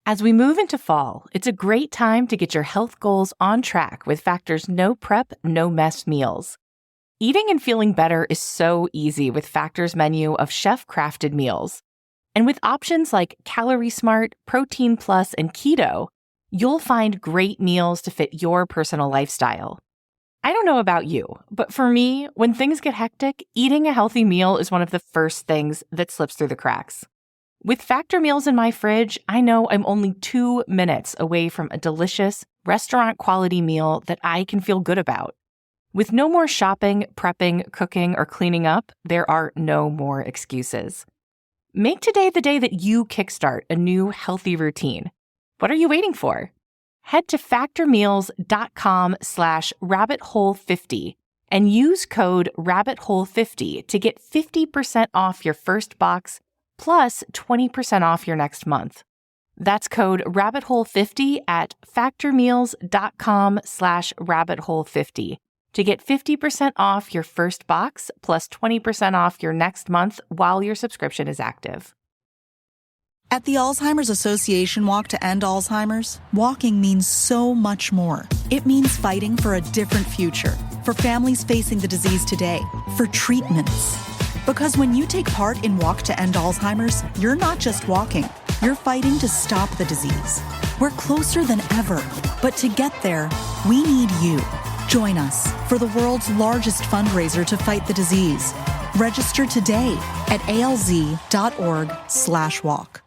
As we move into fall, it's a great time to get your health goals on track with Factor's no prep, no mess meals. Eating and feeling better is so easy with Factor's menu of chef-crafted meals. And with options like Calorie Smart, Protein Plus, and Keto, you'll find great meals to fit your personal lifestyle. I don't know about you, but for me, when things get hectic, eating a healthy meal is one of the first things that slips through the cracks. With Factor meals in my fridge, I know I'm only 2 minutes away from a delicious, restaurant-quality meal that I can feel good about. With no more shopping, prepping, cooking, or cleaning up, there are no more excuses. Make today the day that you kickstart a new healthy routine. What are you waiting for? Head to factormeals.com/rabbithole50 and use code rabbithole50 to get 50% off your first box plus 20% off your next month. That's code rabbithole50 at factormeals.com/rabbithole50 to get 50% off your first box plus 20% off your next month while your subscription is active. At the Alzheimer's Association Walk to End Alzheimer's, walking means so much more. It means fighting for a different future, for families facing the disease today, for treatments. Because when you take part in Walk to End Alzheimer's, you're not just walking, you're fighting to stop the disease. We're closer than ever, but to get there, we need you. Join us for the world's largest fundraiser to fight the disease. Register today at alz.org/walk.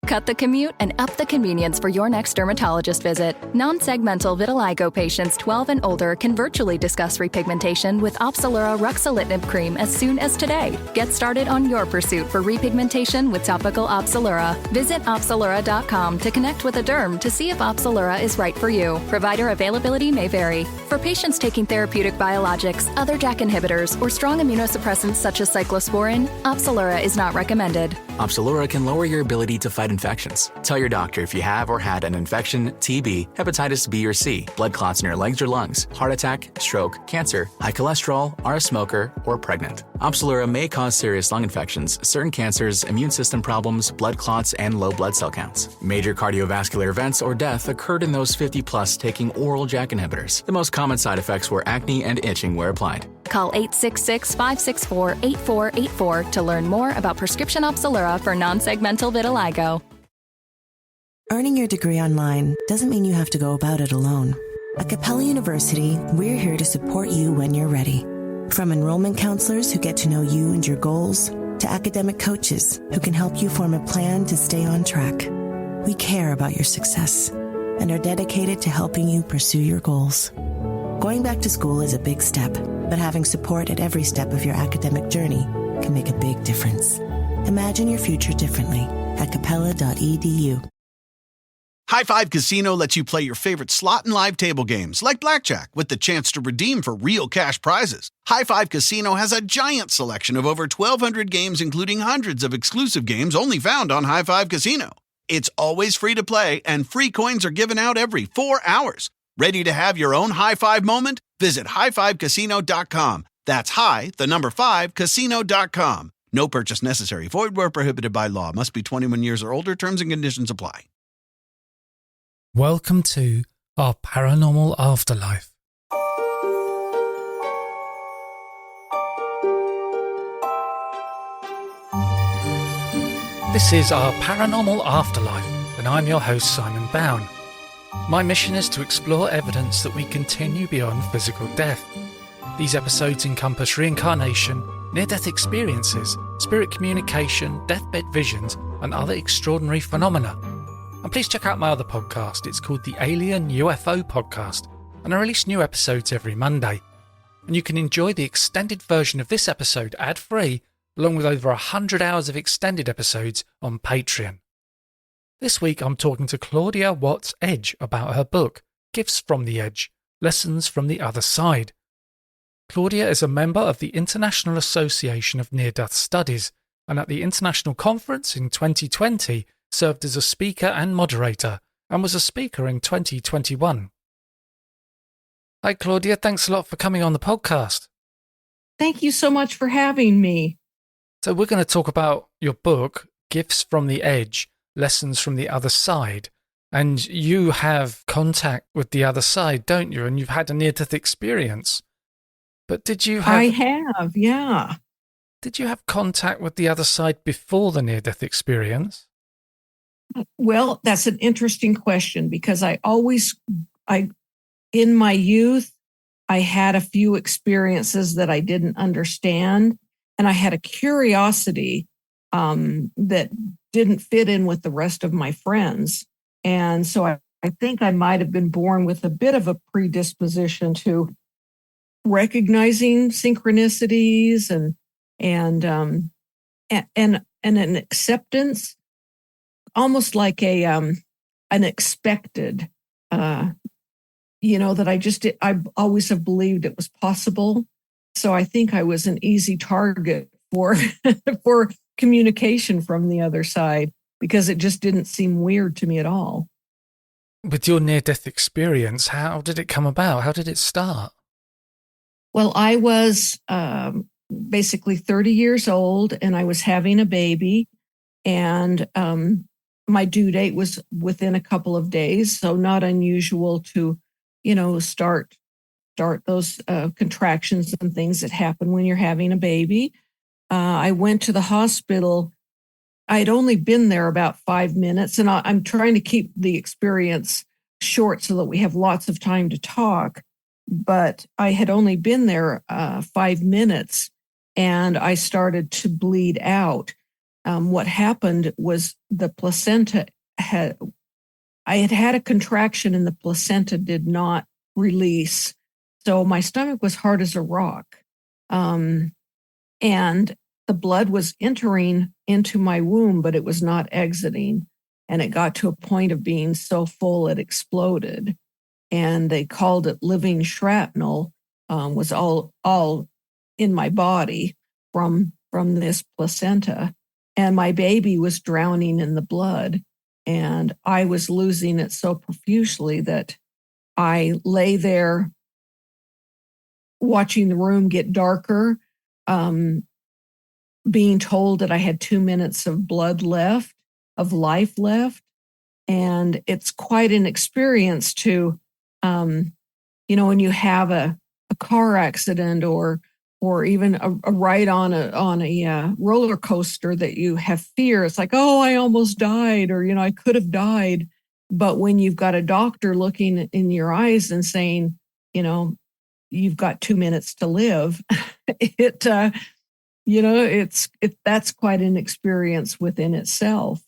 Cut the commute and up the convenience for your next dermatologist visit. Non-segmental vitiligo patients 12 and older can virtually discuss repigmentation with Opzelura ruxolitinib cream as soon as today. Get started on your pursuit for repigmentation with topical Opzelura. Visit Opzelura.com to connect with a derm to see if Opzelura is right for you. Provider availability may vary. For patients taking therapeutic biologics, other JAK inhibitors, or strong immunosuppressants such as cyclosporin, Opzelura is not recommended. Opzelura can lower your ability to fight infections. Tell your doctor if you have or had an infection, TB, hepatitis B or C, blood clots in your legs or lungs, heart attack, stroke, cancer, high cholesterol, are a smoker, or pregnant. Opzelura may cause serious lung infections, certain cancers, immune system problems, blood clots, and low blood cell counts. Major cardiovascular events or death occurred in those 50 plus taking oral JAK inhibitors. The most common side effects were acne and itching where applied. Call 866-564-8484 to learn more about prescription Opzelura for non-segmental vitiligo. Earning your degree online doesn't mean you have to go about it alone. At Capella University, we're here to support you when you're ready. From enrollment counselors who get to know you and your goals, to academic coaches who can help you form a plan to stay on track. We care about your success and are dedicated to helping you pursue your goals. Going back to school is a big step, but having support at every step of your academic journey can make a big difference. Imagine your future differently at capella.edu. High Five Casino lets you play your favorite slot and live table games like blackjack with the chance to redeem for real cash prizes. High Five Casino has a giant selection of over 1,200 games, including hundreds of exclusive games only found on High Five Casino. It's always free to play, and free coins are given out every 4 hours. Ready to have your own high five moment? Visit highfivecasino.com. That's casino.com. No purchase necessary. Void where prohibited by law. Must be 21 years or older. Terms and conditions apply. Welcome to our paranormal afterlife. This is our paranormal afterlife, and I'm your host, Simon Bown. My mission is to explore evidence that we continue beyond physical death. These episodes encompass reincarnation, near-death experiences, spirit communication, deathbed visions, and other extraordinary phenomena. And please check out my other podcast. It's called the Alien UFO Podcast, and I release new episodes every Monday. And you can enjoy the extended version of this episode ad-free, along with over 100 hours of extended episodes on Patreon. This week I'm talking to Claudia Watts Edge about her book, Gifts from the Edge, Lessons from the Other Side. Claudia is a member of the International Association of Near-Death Studies, and at the International Conference in 2020 served as a speaker and moderator, and was a speaker in 2021. Hi Claudia, thanks a lot for coming on the podcast. Thank you so much for having me. So we're going to talk about your book, Gifts from the Edge, lessons from the other side. And you have contact with the other side, don't you? And you've had a near-death experience. But did you have... I have, yeah. Did you have contact with the other side before the near-death experience? Well, that's an interesting question because in my youth, I had a few experiences that I didn't understand, and I had a curiosity that didn't fit in with the rest of my friends. And so I think I might have been born with a bit of a predisposition to recognizing synchronicities and an acceptance, almost like an expected, that I always have believed it was possible. So I think I was an easy target for for communication from the other side because it just didn't seem weird to me at all. With your near-death experience, how did it come about? How did it start? Well, I was basically 30 years old and I was having a baby, and my due date was within a couple of days. So not unusual to, start those contractions and things that happen when you're having a baby. I went to the hospital. I'd only been there about 5 minutes, and I'm trying to keep the experience short so that we have lots of time to talk. But I had only been there 5 minutes, and I started to bleed out. What happened was the placenta I had a contraction, and the placenta did not release. So my stomach was hard as a rock. And the blood was entering into my womb, but it was not exiting. And it got to a point of being so full it exploded. And they called it living shrapnel, was all in my body from this placenta. And my baby was drowning in the blood. And I was losing it so profusely that I lay there watching the room get darker, being told that I had 2 minutes of life left. And it's quite an experience to, when you have a car accident or even a ride on a roller coaster that you have fear. It's like, oh, I almost died, or, I could have died. But when you've got a doctor looking in your eyes and saying, you've got 2 minutes to live, that's quite an experience within itself.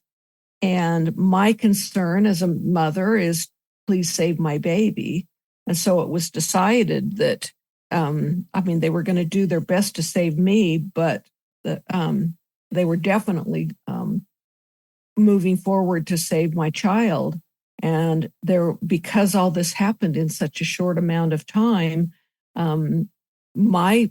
And my concern as a mother is, please save my baby. And so it was decided that, they were going to do their best to save me, but they were definitely moving forward to save my child. And because all this happened in such a short amount of time, my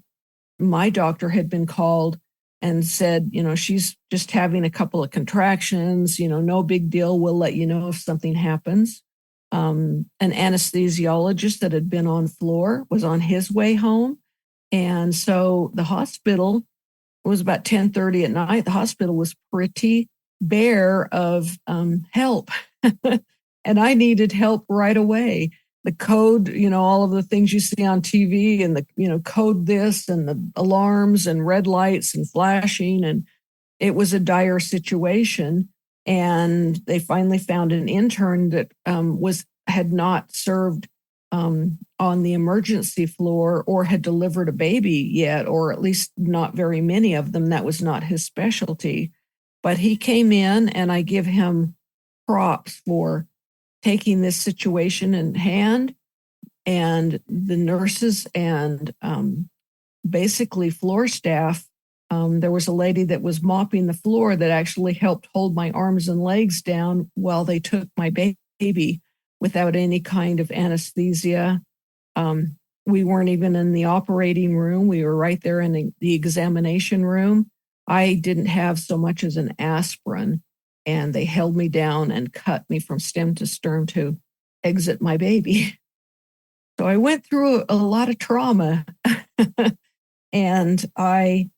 doctor had been called and said, she's just having a couple of contractions, no big deal. We'll let you know if something happens. An anesthesiologist that had been on floor was on his way home. And so the hospital, it was about 10:30 at night. The hospital was pretty bare of help. And I needed help right away. The code, all of the things you see on TV and the, code this and the alarms and red lights and flashing. And it was a dire situation. And they finally found an intern that had not served on the emergency floor or had delivered a baby yet, or at least not very many of them. That was not his specialty. But he came in, and I give him props for taking this situation in hand. And the nurses and basically floor staff, there was a lady that was mopping the floor that actually helped hold my arms and legs down while they took my baby without any kind of anesthesia. We weren't even in the operating room. We were right there in the examination room. I didn't have so much as an aspirin, and they held me down and cut me from stem to stern to exit my baby. So I went through a lot of trauma, and I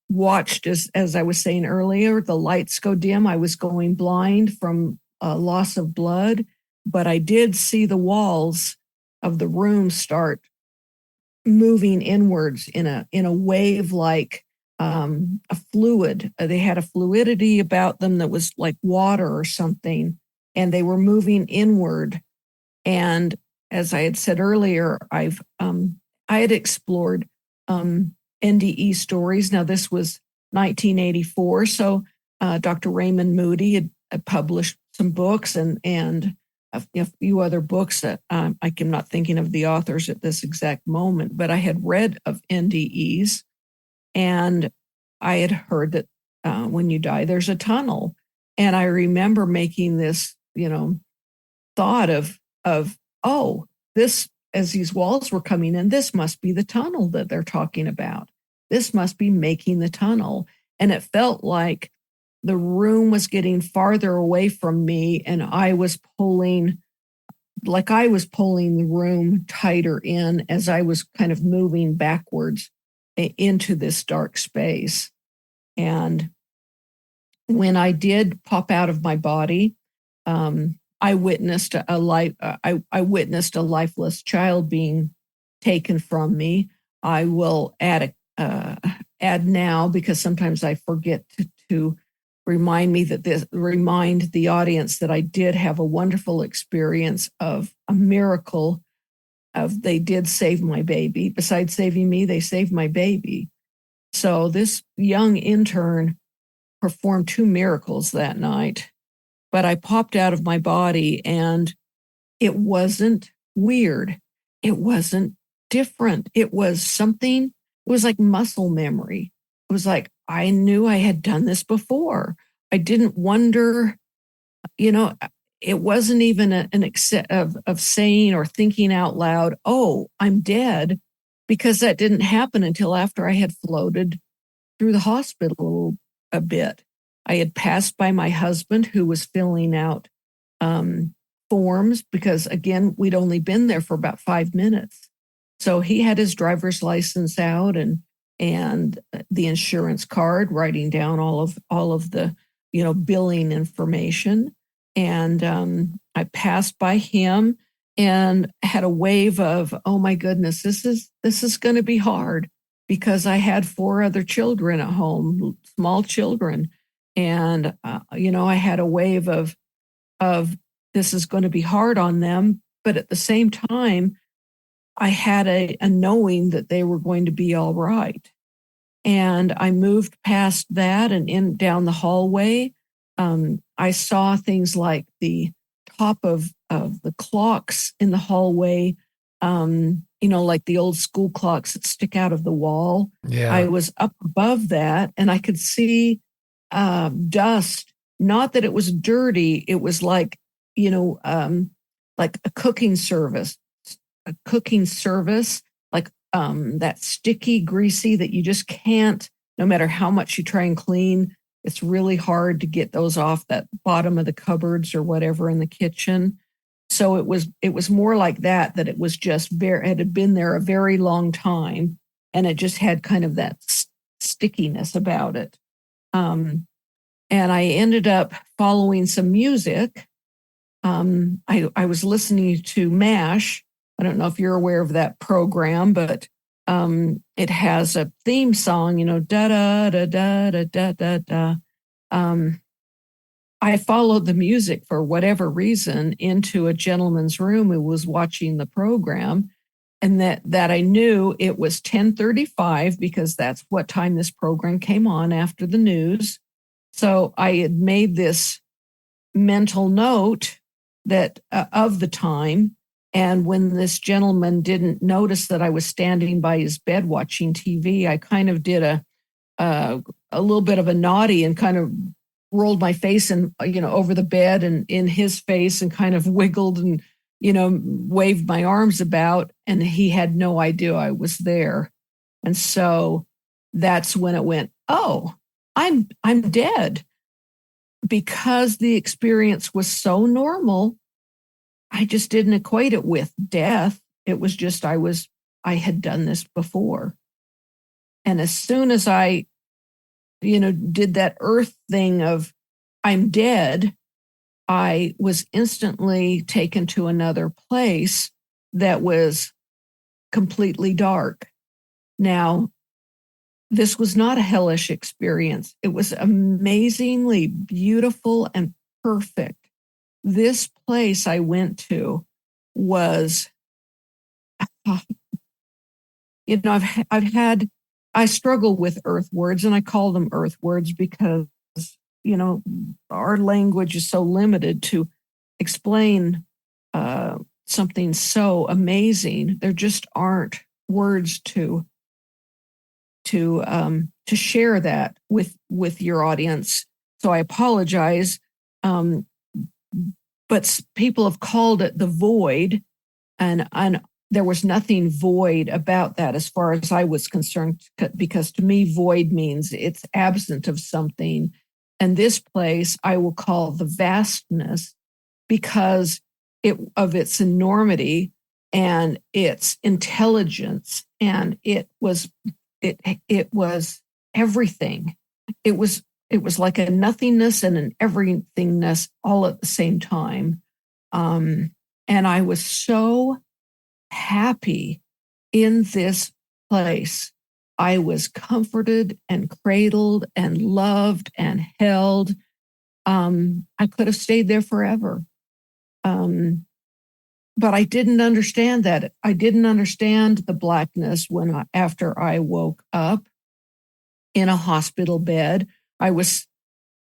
watched, as I was saying earlier, the lights go dim. I was going blind from loss of blood, but I did see the walls of the room start moving inwards in a wave, like a fluid. They had a fluidity about them that was like water or something, and they were moving inward. And as I had said earlier, I had explored NDE stories. Now this was 1984, so Dr. Raymond Moody had published some books and a few other books that I'm not thinking of the authors at this exact moment, but I had read of NDEs, and I had heard that when you die, there's a tunnel. And I remember making this, thought of, oh, this, as these walls were coming in, this must be the tunnel that they're talking about. This must be making the tunnel. And it felt like the room was getting farther away from me, and I was pulling the room tighter in as I was kind of moving backwards into this dark space. And when I did pop out of my body, I witnessed I witnessed a lifeless child being taken from me. I will add now, because sometimes I forget to remind the audience that I did have a wonderful experience of a miracle of they did save my baby. Besides saving me, they saved my baby. So this young intern performed 2 miracles that night, but I popped out of my body, and it wasn't weird. It wasn't different. It was something, it was like muscle memory. It was like, I knew I had done this before. I didn't wonder, it wasn't even an excess of saying or thinking out loud, oh, I'm dead, because that didn't happen until after I had floated through the hospital a bit. I had passed by my husband, who was filling out forms, because again, we'd only been there for about 5 minutes. So he had his driver's license out and the insurance card, writing down all of the billing information. And I passed by him and had a wave of, oh my goodness, this is going to be hard, because I had 4 other children at home, small children. And, I had a wave of this is going to be hard on them. But at the same time, I had a knowing that they were going to be all right. And I moved past that and down the hallway. I saw things like the top of the clocks in the hallway, like the old school clocks that stick out of the wall. Yeah. I was up above that, and I could see dust. Not that it was dirty. It was like, like a cooking service, like that sticky, greasy that you just can't, no matter how much you try and clean, it's really hard to get those off that bottom of the cupboards or whatever in the kitchen. So it was more like that it was just it had been there a very long time, and it just had kind of that stickiness about it. And I ended up following some music. I was listening to MASH. I don't know if you're aware of that program, but it has a theme song, da da da da da da da da. I followed the music for whatever reason into a gentleman's room who was watching the program, and that I knew it was 10:35, because that's what time this program came on after the news. So I had made this mental note that of the time. And when this gentleman didn't notice that I was standing by his bed watching TV, I kind of did a little bit of a naughty and kind of rolled my face and over the bed and in his face, and kind of wiggled and waved my arms about, and he had no idea I was there. And so that's when it went, oh, I'm dead. Because the experience was so normal, I just didn't equate it with death. It was just I had done this before. And as soon as I did that earth thing of I'm dead, I was instantly taken to another place that was completely dark. Now, this was not a hellish experience. It was amazingly beautiful and perfect. This place I went to was, I struggle with earth words, and I call them earth words because, our language is so limited to explain something so amazing. There just aren't words to share that with your audience. So I apologize. But people have called it the void, and there was nothing void about that as far as I was concerned, because to me, void means it's absent of something. And this place I will call the vastness because of its enormity and its intelligence, and it was everything. It was like a nothingness and an everythingness all at the same time. And I was so happy in this place. I was comforted and cradled and loved and held. I could have stayed there forever. But I didn't understand that. I didn't understand the blackness after I woke up in a hospital bed. I was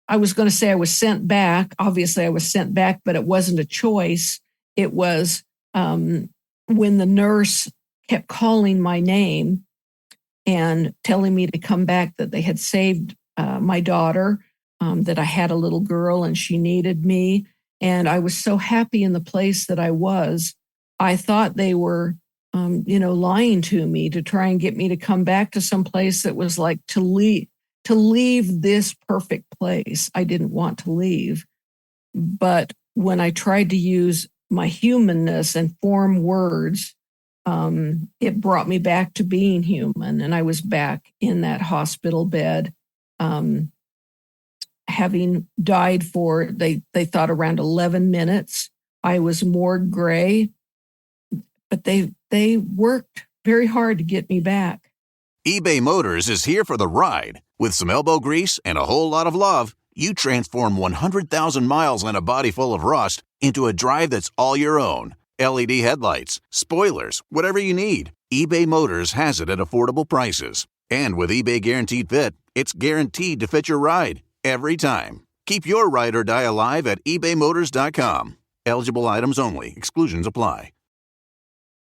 going to say I was sent back. Obviously, I was sent back, but it wasn't a choice. It was when the nurse kept calling my name and telling me to come back, that they had saved my daughter, that I had a little girl and she needed me. And I was so happy in the place that I was. I thought they were, lying to me to try and get me to come back to some place that was like to leave this perfect place. I didn't want to leave. But when I tried to use my humanness and form words, it brought me back to being human. And I was back in that hospital bed, having died for, they thought around 11 minutes. I was morgue gray, but they worked very hard to get me back. eBay Motors is here for the ride. With some elbow grease and a whole lot of love, you transform 100,000 miles and a body full of rust into a drive that's all your own. LED headlights, spoilers, whatever you need, eBay Motors has it at affordable prices. And with eBay Guaranteed Fit, it's guaranteed to fit your ride every time. Keep your ride or die alive at ebaymotors.com. Eligible items only. Exclusions apply.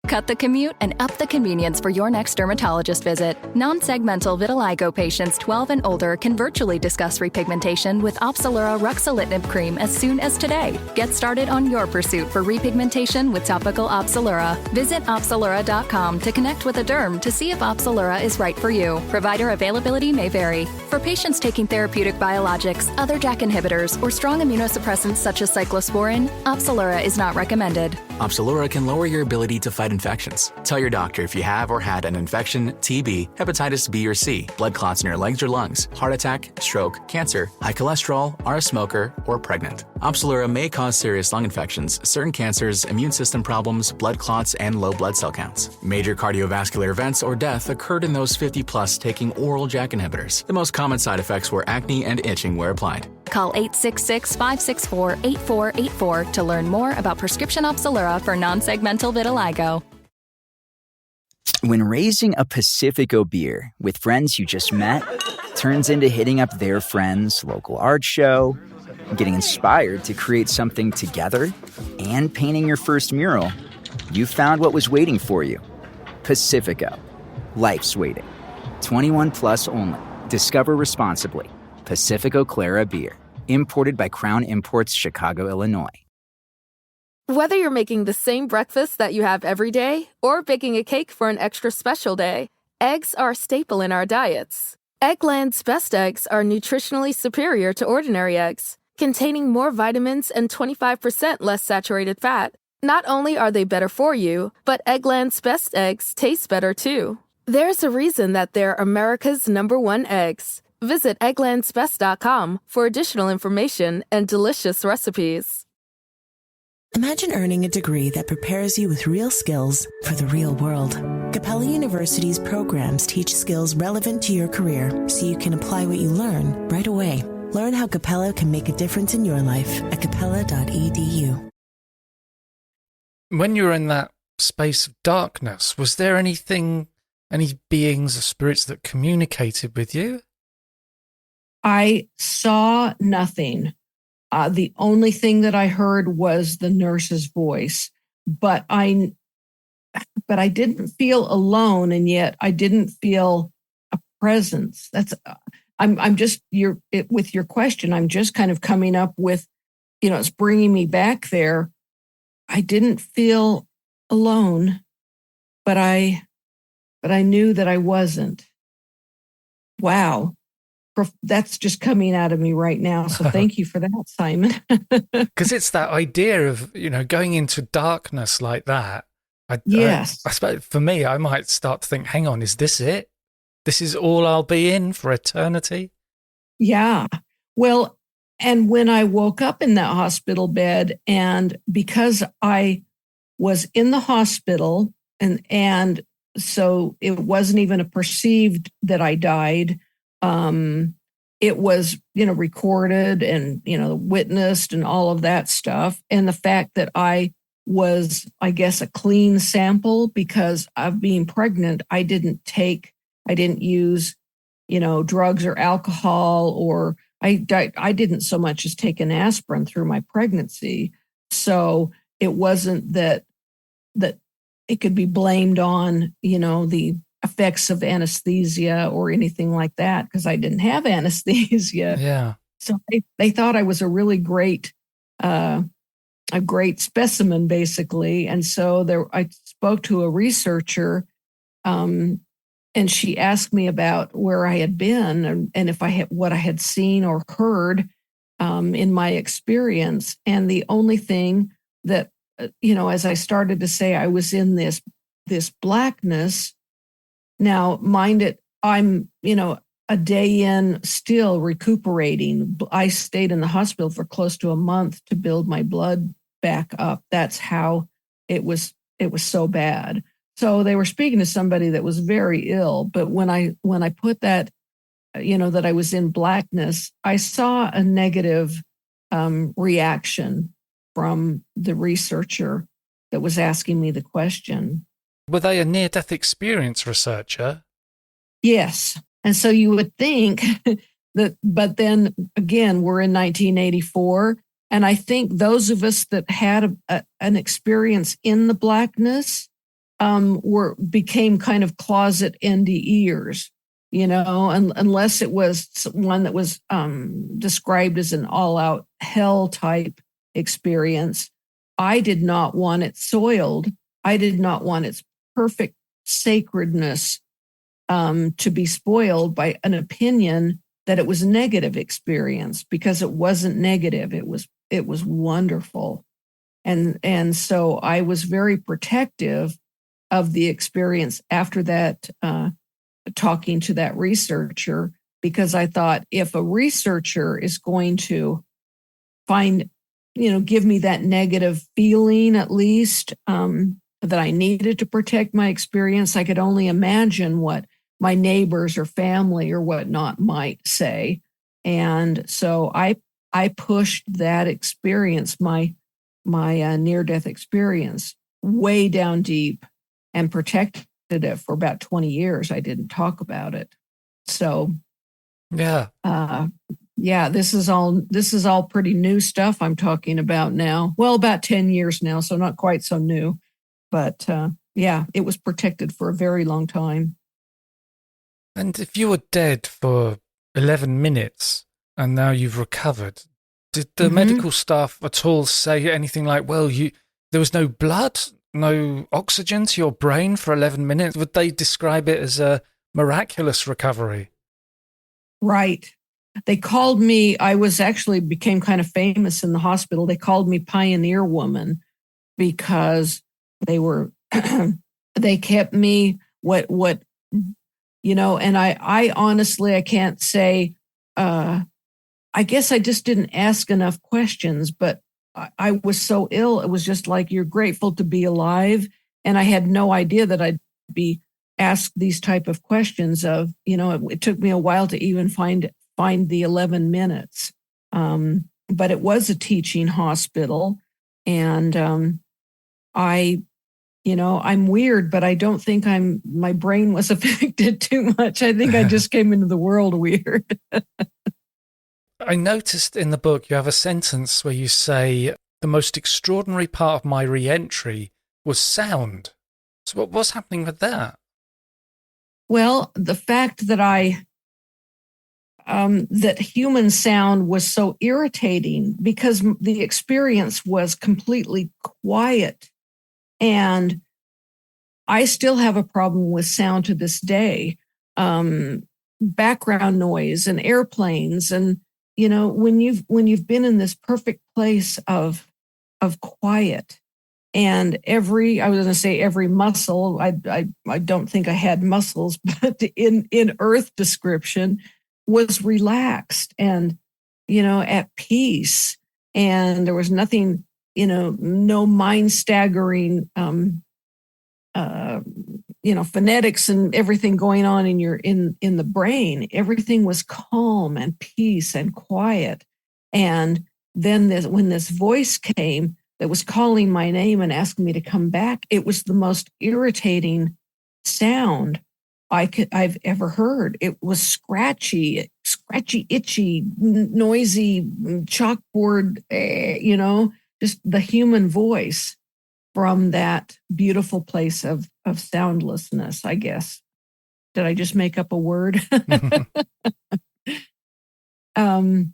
Cut the commute and up the convenience for your next dermatologist visit. Non-segmental vitiligo patients 12 and older can virtually discuss repigmentation with Opzelura ruxolitinib cream as soon as today. Get started on your pursuit for repigmentation with topical Opzelura. Visit Opzelura.com to connect with a derm to see if Opzelura is right for you. Provider availability may vary. For patients taking therapeutic biologics, other JAK inhibitors, or strong immunosuppressants such as cyclosporin, Opzelura is not recommended. Opzelura can lower your ability to fight infections. Tell your doctor if you have or had an infection, TB, hepatitis B or C, blood clots in your legs or lungs, heart attack, stroke, cancer, high cholesterol, are a smoker, or pregnant. Opzelura may cause serious lung infections, certain cancers, immune system problems, blood clots, and low blood cell counts. Major cardiovascular events or death occurred in those 50 plus taking oral JAK inhibitors. The most common side effects were acne and itching where applied. Call 866-564-8484 to learn more about prescription Opzelura for non-segmental vitiligo. When raising a Pacifico beer with friends you just met turns into hitting up their friend's local art show, getting inspired to create something together, and painting your first mural, you found what was waiting for you. Pacifico. Life's waiting. 21 plus only. Discover responsibly. Pacifico Clara Beer. Imported by Crown Imports, Chicago, Illinois. Whether you're making the same breakfast that you have every day or baking a cake for an extra special day, eggs are a staple in our diets. Eggland's best eggs are nutritionally superior to ordinary eggs, containing more vitamins and 25% less saturated fat. Not only are they better for you, but Eggland's best eggs taste better too. There's a reason that they're America's #1 eggs, Visit egglandsbest.com for additional information and delicious recipes. Imagine earning a degree that prepares you with real skills for the real world. Capella University's programs teach skills relevant to your career so you can apply what you learn right away. Learn how Capella can make a difference in your life at capella.edu. When you were in that space of darkness, was there any beings or spirits that communicated with you? I saw nothing. The only thing that I heard was the nurse's voice, but I didn't feel alone, and yet I didn't feel a presence. I'm just with your question. I'm just kind of coming up with, it's bringing me back there. I didn't feel alone, but I knew that I wasn't. Wow. That's just coming out of me right now. So thank you for that, Simon. Because it's that idea of, going into darkness like that. Yes. I suppose for me, I might start to think, hang on, is this it? This is all I'll be in for eternity? Yeah. Well, and when I woke up in that hospital bed, and because I was in the hospital and so it wasn't even a perceived that I died. It was, recorded and, witnessed and all of that stuff. And the fact that I was, I guess, a clean sample because of being pregnant, I didn't use, drugs or alcohol, or I didn't so much as take an aspirin through my pregnancy. So it wasn't that it could be blamed on, the effects of anesthesia or anything like that, because I didn't have anesthesia. Yeah. So they thought I was a really great specimen, basically. And so I spoke to a researcher, and she asked me about where I had been and if I had what I had seen or heard in my experience. And the only thing that, as I started to say, I was in this blackness. Now, mind it, I'm, a day in still recuperating. I stayed in the hospital for close to a month to build my blood back up. That's how it was so bad. So they were speaking to somebody that was very ill. But when I put that, that I was in blackness, I saw a negative reaction from the researcher that was asking me the question. Were they a near-death experience researcher? Yes. And so you would think that, but then again, we're in 1984. And I think those of us that had an experience in the blackness became kind of closet NDEers, unless it was one that was described as an all-out hell type experience. I did not want it soiled. I did not want its perfect sacredness to be spoiled by an opinion that it was a negative experience, because it wasn't negative. It was wonderful. And so I was very protective of the experience after that, talking to that researcher, because I thought, if a researcher is going to give me that negative feeling, at least, that I needed to protect my experience, I could only imagine what my neighbors or family or whatnot might say. And so I pushed that experience, my near-death experience, way down deep and protected it for about 20 years. I didn't talk about it. So, yeah. This is all pretty new stuff I'm talking about now. Well, about 10 years now, so not quite so new. But it was protected for a very long time. And if you were dead for 11 minutes and now you've recovered, did the medical staff at all say anything like, well, there was no blood, no oxygen to your brain for 11 minutes? Would they describe it as a miraculous recovery? Right. They called me, became kind of famous in the hospital. They called me Pioneer Woman, because they kept me, what And I honestly, I can't say, I guess I just didn't ask enough questions, but I was so ill. It was just like, you're grateful to be alive. And I had no idea that I'd be asked these type of questions of, it took me a while to even find the 11 minutes. But it was a teaching hospital. And I'm weird, but I don't think my brain was affected too much. I think I just came into the world weird. I noticed in the book you have a sentence where you say, the most extraordinary part of my re-entry was sound. So what was happening with that? Well, the fact that that human sound was so irritating because the experience was completely quiet. And I still have a problem with sound to this day. Background noise and airplanes. And, when you've been in this perfect place of quiet, and every muscle, I don't think I had muscles, but in Earth description was relaxed and, at peace. And there was nothing, no mind staggering, phonetics and everything going on in the brain. Everything was calm and peace and quiet. And then when this voice came that was calling my name and asking me to come back, it was the most irritating sound I've ever heard. It was scratchy, itchy, noisy, chalkboard, just the human voice from that beautiful place of soundlessness, I guess. Did I just make up a word? And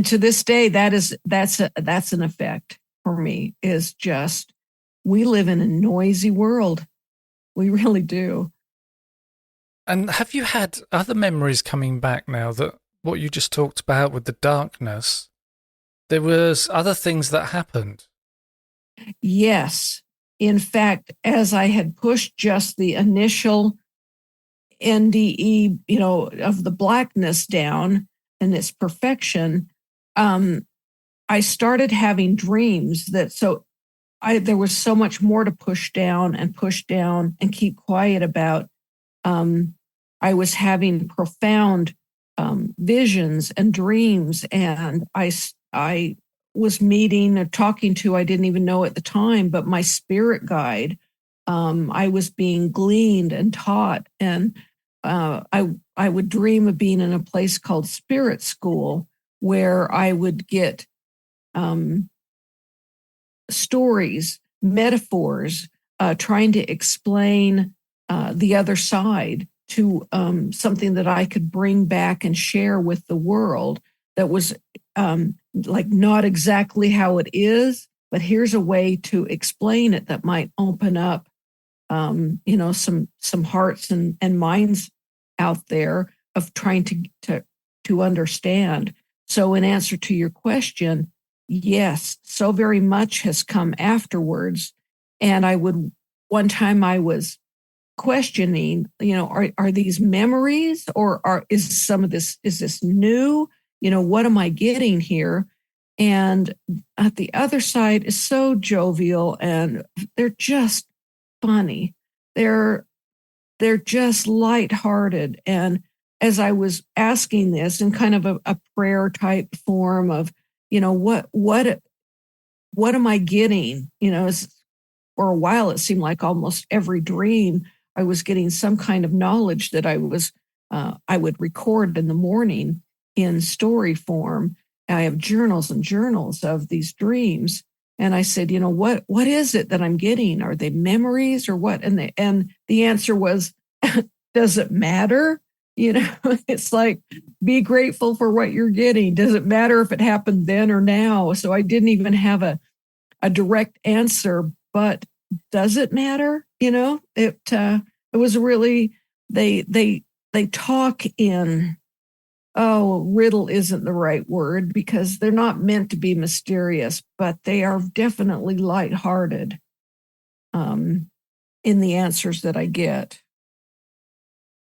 to this day, that's an effect for me, is just, we live in a noisy world. We really do. And have you had other memories coming back now, that what you just talked about with the darkness, there was other things that happened? Yes. In fact, as I had pushed just the initial NDE, of the blackness down and its perfection, I started having dreams there was so much more to push down and keep quiet about. I was having profound visions and dreams, and I was meeting or talking to, I didn't even know at the time, but my spirit guide. I was being gleaned and taught, and I would dream of being in a place called Spirit School, where I would get stories, metaphors, trying to explain the other side to something that I could bring back and share with the world, that was not exactly how it is, but here's a way to explain it that might open up some hearts and minds out there of trying to understand. So in answer to your question, yes, so very much has come afterwards. And one time I was questioning, are these memories, or is this new? What am I getting here? And at the other side is so jovial, and they're just funny. They're just lighthearted. And as I was asking this in kind of a prayer type form of, what am I getting? For a while, it seemed like almost every dream I was getting some kind of knowledge that I would record in the morning in story form. I have journals and journals of these dreams. And I said, what is it that I'm getting? Are they memories or what? And the answer was, does it matter? It's like, be grateful for what you're getting. Does it matter if it happened then or now? So I didn't even have a direct answer, but does it matter? It was really, they talk in, riddle isn't the right word, because they're not meant to be mysterious, but they are definitely lighthearted in the answers that I get.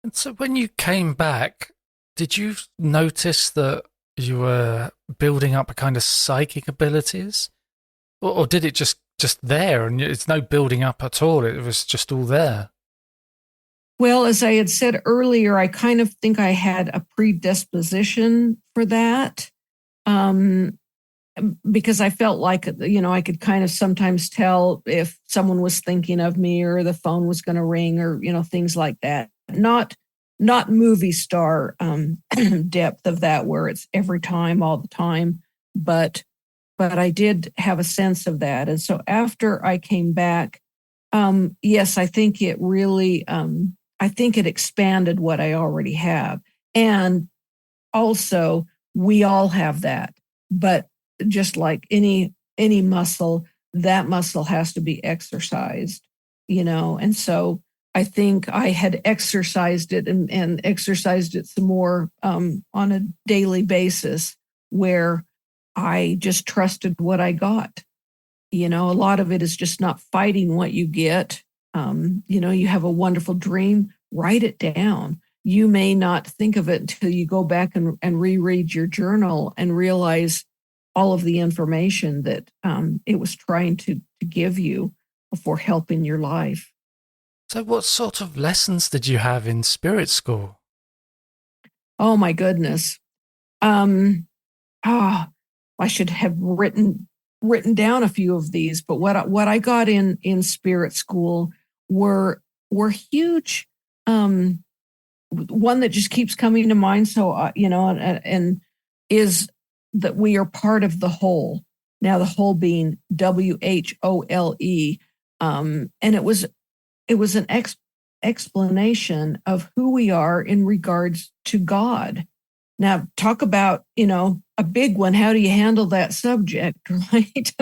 And so when you came back, did you notice that you were building up a kind of psychic abilities? Or did it just there and it's no building up at all? It was just all there. Well, as I had said earlier, I kind of think I had a predisposition for that. Because I felt like, I could kind of sometimes tell if someone was thinking of me or the phone was going to ring or, things like that. Not movie star depth of that where it's every time, all the time. But I did have a sense of that. And so after I came back, yes, I think it really, I think it expanded what I already have. And also, we all have that. But just like any muscle, that muscle has to be exercised, and so I think I had exercised it and exercised it some more on a daily basis where I just trusted what I got. A lot of it is just not fighting what you get. You have a wonderful dream, write it down. You may not think of it until you go back and reread your journal and realize all of the information that it was trying to give you before helping your life. So what sort of lessons did you have in spirit school? Oh, my goodness. I should have written down a few of these, but what I got in spirit school were huge. One that just keeps coming to mind. So, and is that we are part of the whole. Now, the whole being WHOLE. And it was an explanation of who we are in regards to God. Now, talk about, a big one. How do you handle that subject, right?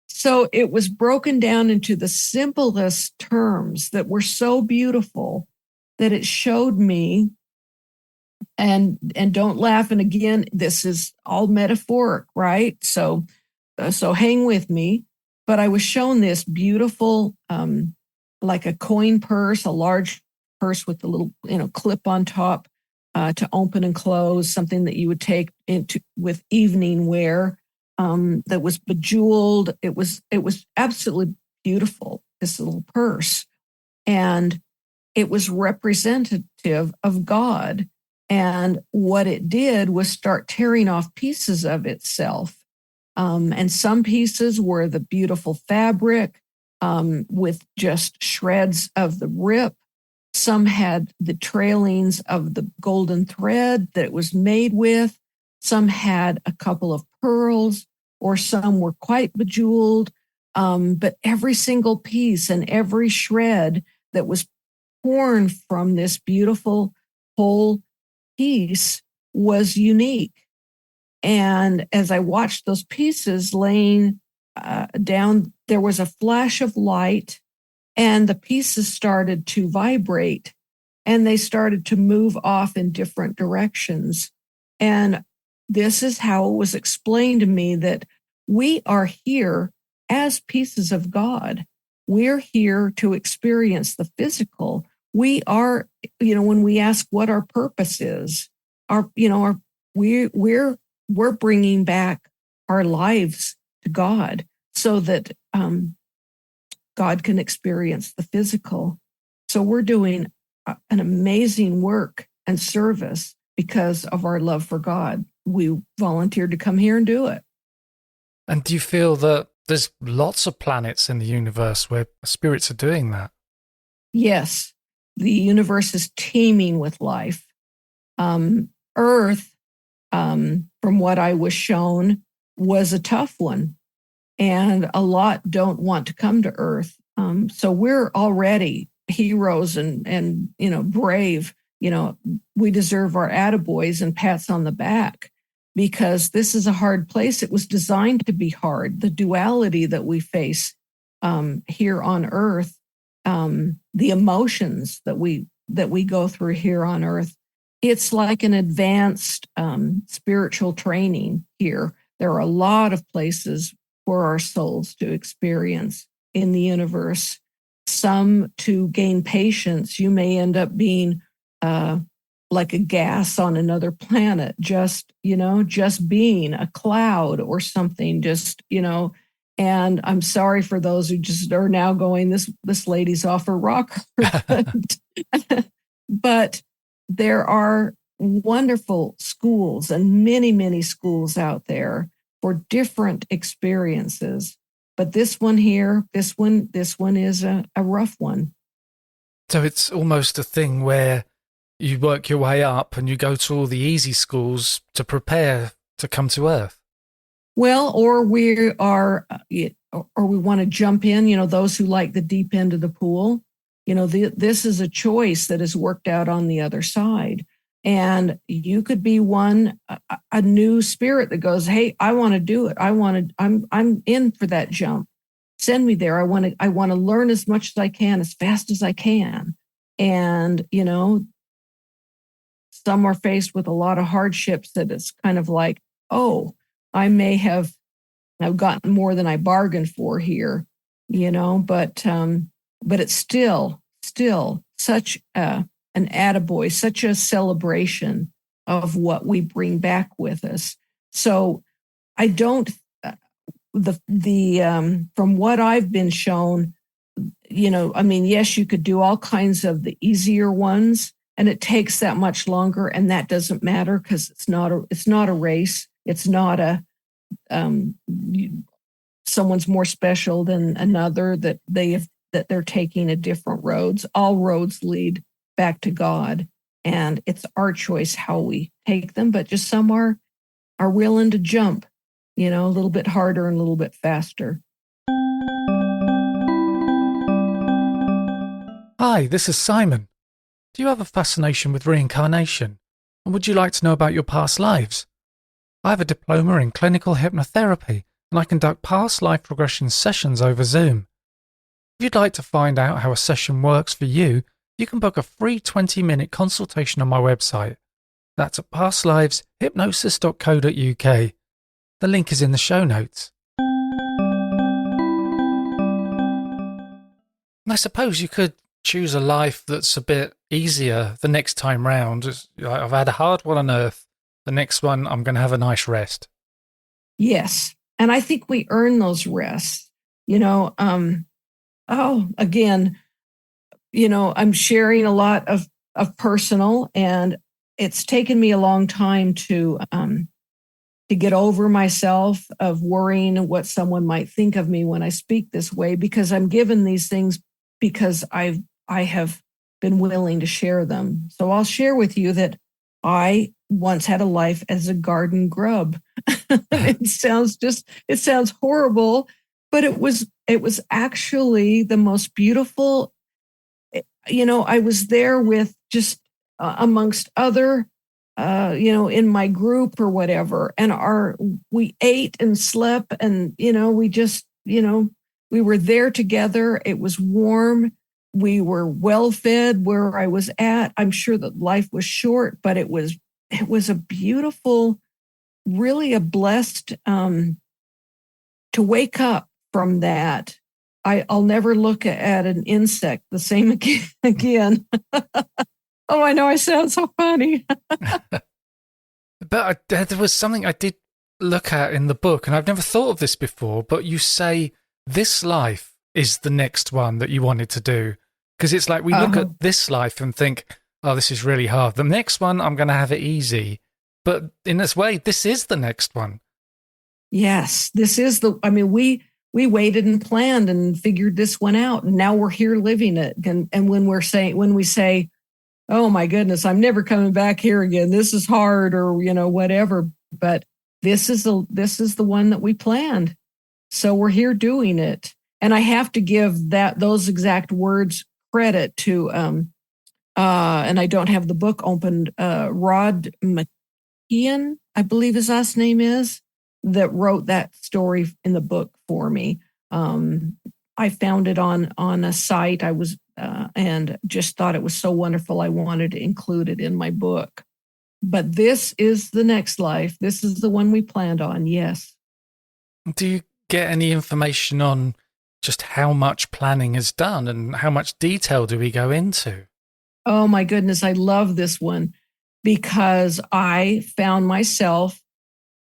So it was broken down into the simplest terms that were so beautiful that it showed me, and don't laugh. And again, this is all metaphoric, right? So hang with me. But I was shown this beautiful, like a coin purse, a large purse with a little, clip on top to open and close, something that you would take into with evening wear, that was bejeweled. It was absolutely beautiful, this little purse. And it was representative of God. And what it did was start tearing off pieces of itself. And some pieces were the beautiful fabric with just shreds of the rip. Some had the trailings of the golden thread that it was made with. Some had a couple of pearls, or some were quite bejeweled. But every single piece and every shred that was torn from this beautiful whole piece was unique. And as I watched those pieces laying down, there was a flash of light, and the pieces started to vibrate, and they started to move off in different directions. And this is how it was explained to me that we are here as pieces of God. We're here to experience the physical. We are, when we ask what our purpose is, we're bringing back our lives to God so that God can experience the physical. So we're doing an amazing work and service because of our love for God. We volunteered to come here and do it. And do you feel that there's lots of planets in the universe where spirits are doing that? Yes, the universe is teeming with life. Earth, from what I was shown, was a tough one. And a lot don't want to come to Earth. So we're already heroes and brave. We deserve our attaboys and pats on the back because this is a hard place. It was designed to be hard. The duality that we face here on Earth, the emotions that we go through here on Earth, it's like an advanced spiritual training here. There are a lot of places for our souls to experience in the universe. Some to gain patience. You may end up being like a gas on another planet, just being a cloud or something, and I'm sorry for those who just are now going, this lady's off her rocker. But there are wonderful schools and many, many schools out there for different experiences. But this one is a rough one. So it's almost a thing where you work your way up and you go to all the easy schools to prepare to come to Earth. Well, or we want to jump in, those who like the deep end of the pool, this is a choice that is worked out on the other side. And you could be a new spirit that goes, hey, I want to do it. I'm in for that jump. Send me there. I want to learn as much as I can, as fast as I can. And, some are faced with a lot of hardships that it's kind of like, oh, I may have gotten more than I bargained for here, but it's still such an attaboy, such a celebration of what we bring back with us. So I don't, from what I've been shown, yes, you could do all kinds of the easier ones, and it takes that much longer, and that doesn't matter because it's not a race. It's not someone's more special than another, that they're taking a different roads. All roads lead back to God, and it's our choice how we take them. But just some are willing to jump, a little bit harder and a little bit faster. Hi, this is Simon. Do you have a fascination with reincarnation? And would you like to know about your past lives? I have a diploma in clinical hypnotherapy, and I conduct past life regression sessions over Zoom. If you'd like to find out how a session works for you, you can book a free 20-minute consultation on my website. That's at pastliveshypnosis.co.uk. The link is in the show notes. I suppose you could choose a life that's a bit easier the next time round. I've had a hard one on Earth. The next one, I'm going to have a nice rest. Yes. And I think we earn those rests. I'm sharing a lot of personal, and it's taken me a long time to get over myself of worrying what someone might think of me when I speak this way, because I'm given these things because I have been willing to share them. So I'll share with you that I once had a life as a garden grub. It sounds horrible, but it was actually the most beautiful. I was there with just amongst other, in my group or whatever, and we ate and slept, and we were there together. It was warm. We were well fed where I was at. I'm sure that life was short, but it was a beautiful, really a blessed, to wake up from that. I'll never look at an insect the same again. Oh, I know I sound so funny. But there was something I did look at in the book, and I've never thought of this before, but you say this life is the next one that you wanted to do. Because it's like we look at this life and think, oh, this is really hard. The next one, I'm going to have it easy. But in this way, this is the next one. Yes, this is we waited and planned and figured this one out, and now we're here living it. And when we say, oh my goodness, I'm never coming back here again, this is hard, or whatever. But this is the one that we planned, so we're here doing it. And I have to give those exact words credit to, and I don't have the book opened. Rod McKeon, I believe his last name is, that wrote that story in the book for me. I found it on a site. I was and just thought it was so wonderful. I wanted to include it in my book. But this is the next life. This is the one we planned on. Yes. Do you get any information on just how much planning is done and how much detail do we go into? Oh my goodness, I love this one because I found myself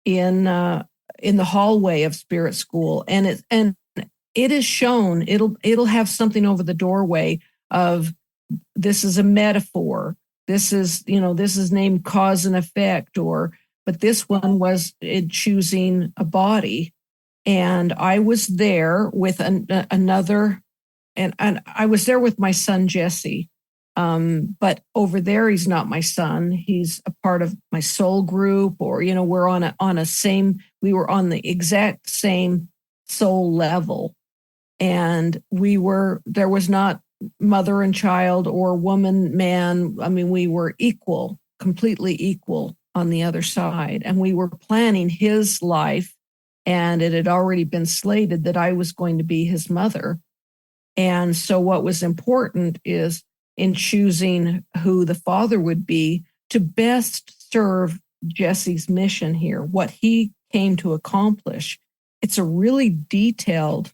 in the hallway of spirit school, and it is shown. It'll have something over the doorway of, this is a metaphor. This is named cause and effect, but this one was in choosing a body. And I was there with another, and I was there with my son, Jesse. But over there, he's not my son. He's a part of my soul group, or, we're we were on the exact same soul level. And there was not mother and child or woman, man. I mean, we were equal, completely equal on the other side. And we were planning his life, and it had already been slated that I was going to be his mother. And so what was important is, in choosing who the father would be, to best serve Jesse's mission here, what he came to accomplish. It's a really detailed,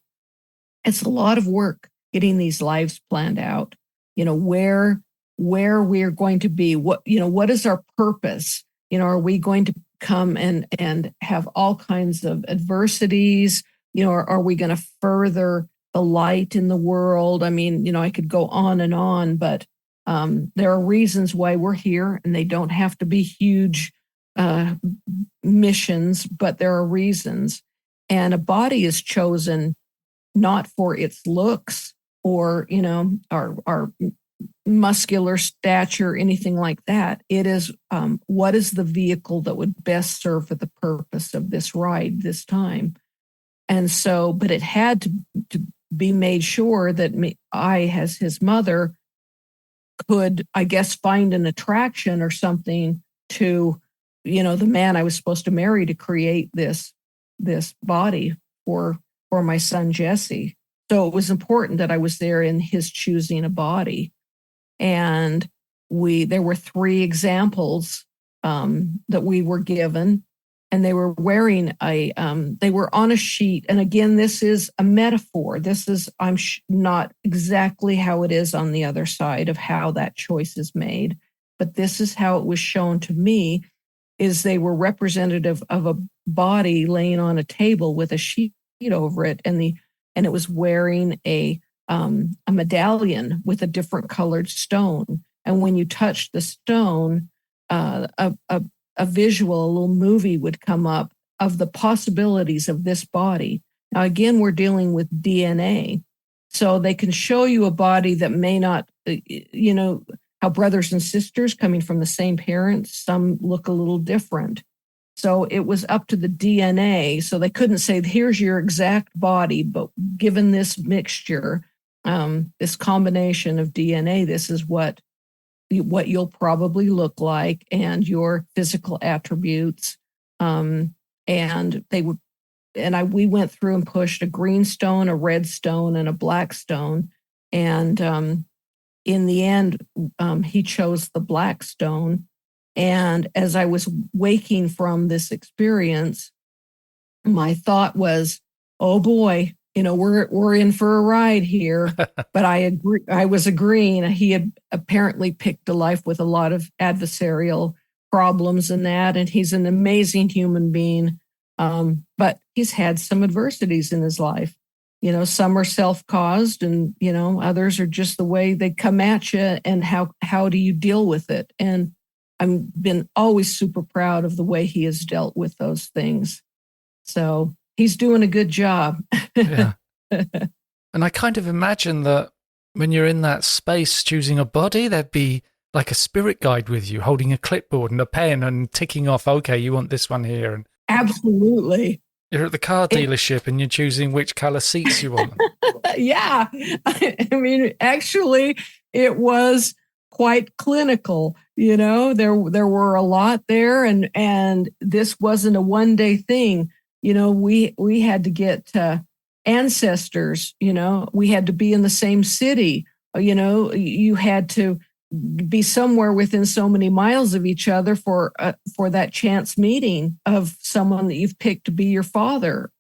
it's a lot of work getting these lives planned out, where we're going to be, what is our purpose? Are we going to come and have all kinds of adversities? Are we going to further the light in the world? I mean, I could go on, but there are reasons why we're here, and they don't have to be huge missions, but there are reasons. And a body is chosen not for its looks or, our muscular stature, anything like that. It is what is the vehicle that would best serve for the purpose of this ride this time. And so, but it had to be made sure that I, as his mother, could, I guess, find an attraction or something to, the man I was supposed to marry, to create this body for my son, Jesse. So it was important that I was there in his choosing a body. And there were 3 examples that we were given, and they were wearing they were on a sheet. And again, this is a metaphor. This is, not exactly how it is on the other side of how that choice is made, but this is how it was shown to me, is they were representative of a body laying on a table with a sheet over it. And it was wearing a medallion with a different colored stone. And when you touched the stone, a visual, a little movie would come up of the possibilities of this body. Now, again, we're dealing with DNA. So they can show you a body that may not, how brothers and sisters coming from the same parents, some look a little different. So it was up to the DNA. So they couldn't say, here's your exact body, but given this mixture, this combination of DNA, this is what you'll probably look like, and your physical attributes. And we went through and pushed a green stone, a red stone, and a black stone. And in the end, he chose the black stone. And as I was waking from this experience, my thought was, oh boy, we're in for a ride here. But I was agreeing. He had apparently picked a life with a lot of adversarial problems and that, and he's an amazing human being. But he's had some adversities in his life. Some are self-caused, and, others are just the way they come at you, and how do you deal with it? And I've been always super proud of the way he has dealt with those things. So he's doing a good job. Yeah. And I kind of imagine that when you're in that space choosing a body, there'd be like a spirit guide with you, holding a clipboard and a pen and ticking off, okay, you want this one here. And absolutely. You're at the car dealership and you're choosing which color seats you want. Yeah. I mean, actually, it was quite clinical. There were a lot there, and this wasn't a one-day thing. We had to get ancestors, we had to be in the same city, you had to be somewhere within so many miles of each other for that chance meeting of someone that you've picked to be your father,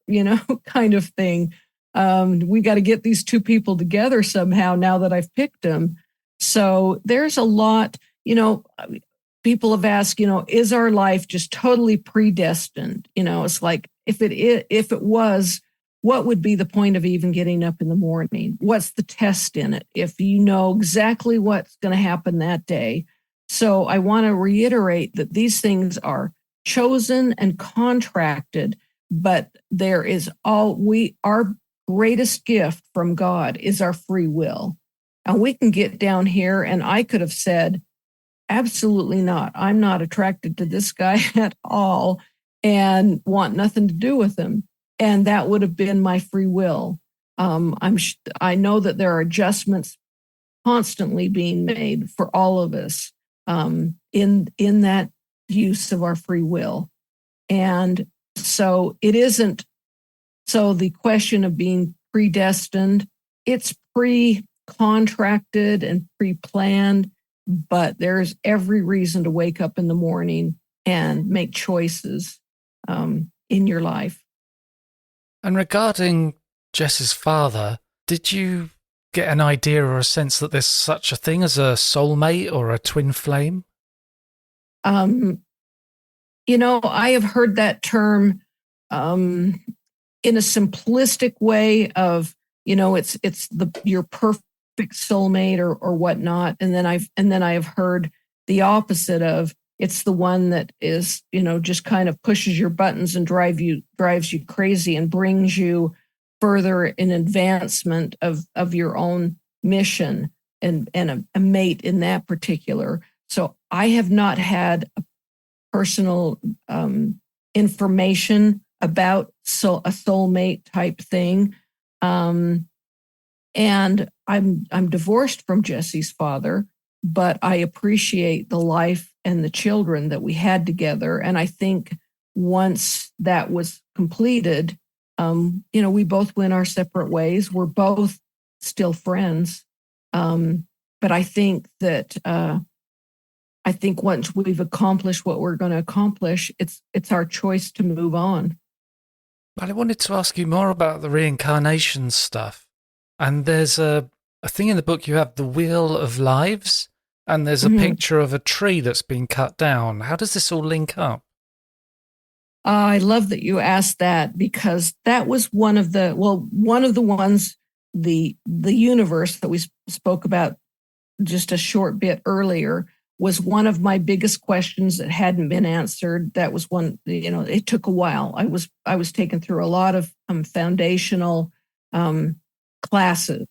kind of thing. We got to get these 2 people together somehow now that I've picked them. So there's a lot, people have asked, is our life just totally predestined? It's like, if it was, what would be the point of even getting up in the morning? What's the test in it? If you know exactly what's going to happen that day. So I want to reiterate that these things are chosen and contracted, but our greatest gift from God is our free will. And we can get down here, and I could have said, absolutely not. I'm not attracted to this guy at all and want nothing to do with him. And that would have been my free will. I know that there are adjustments constantly being made for all of us in that use of our free will. And so it isn't, so the question of being predestined, it's pre-contracted and pre-planned, but there's every reason to wake up in the morning and make choices in your life. And regarding Jess's father, did you get an idea or a sense that there's such a thing as a soulmate or a twin flame? I have heard that term in a simplistic way of, it's your perfect soulmate or whatnot. And then I have heard the opposite of, it's the one that is, just kind of pushes your buttons and drives you crazy and brings you further in advancement of your own mission and a mate in that particular. So I have not had a personal information about a soulmate type thing. And I'm divorced from Jesse's father, but I appreciate the life and the children that we had together. And I think once that was completed, we both went our separate ways. We're both still friends. But I think that once we've accomplished what we're going to accomplish, it's our choice to move on. But I wanted to ask you more about the reincarnation stuff. And there's a thing in the book, you have the Wheel of Lives, and there's a picture of a tree that's been cut down. How does this all link up? I love that you asked that, because that was one of the ones, the universe that we spoke about just a short bit earlier was one of my biggest questions that hadn't been answered. That was one, it took a while. I was taken through a lot of foundational classes.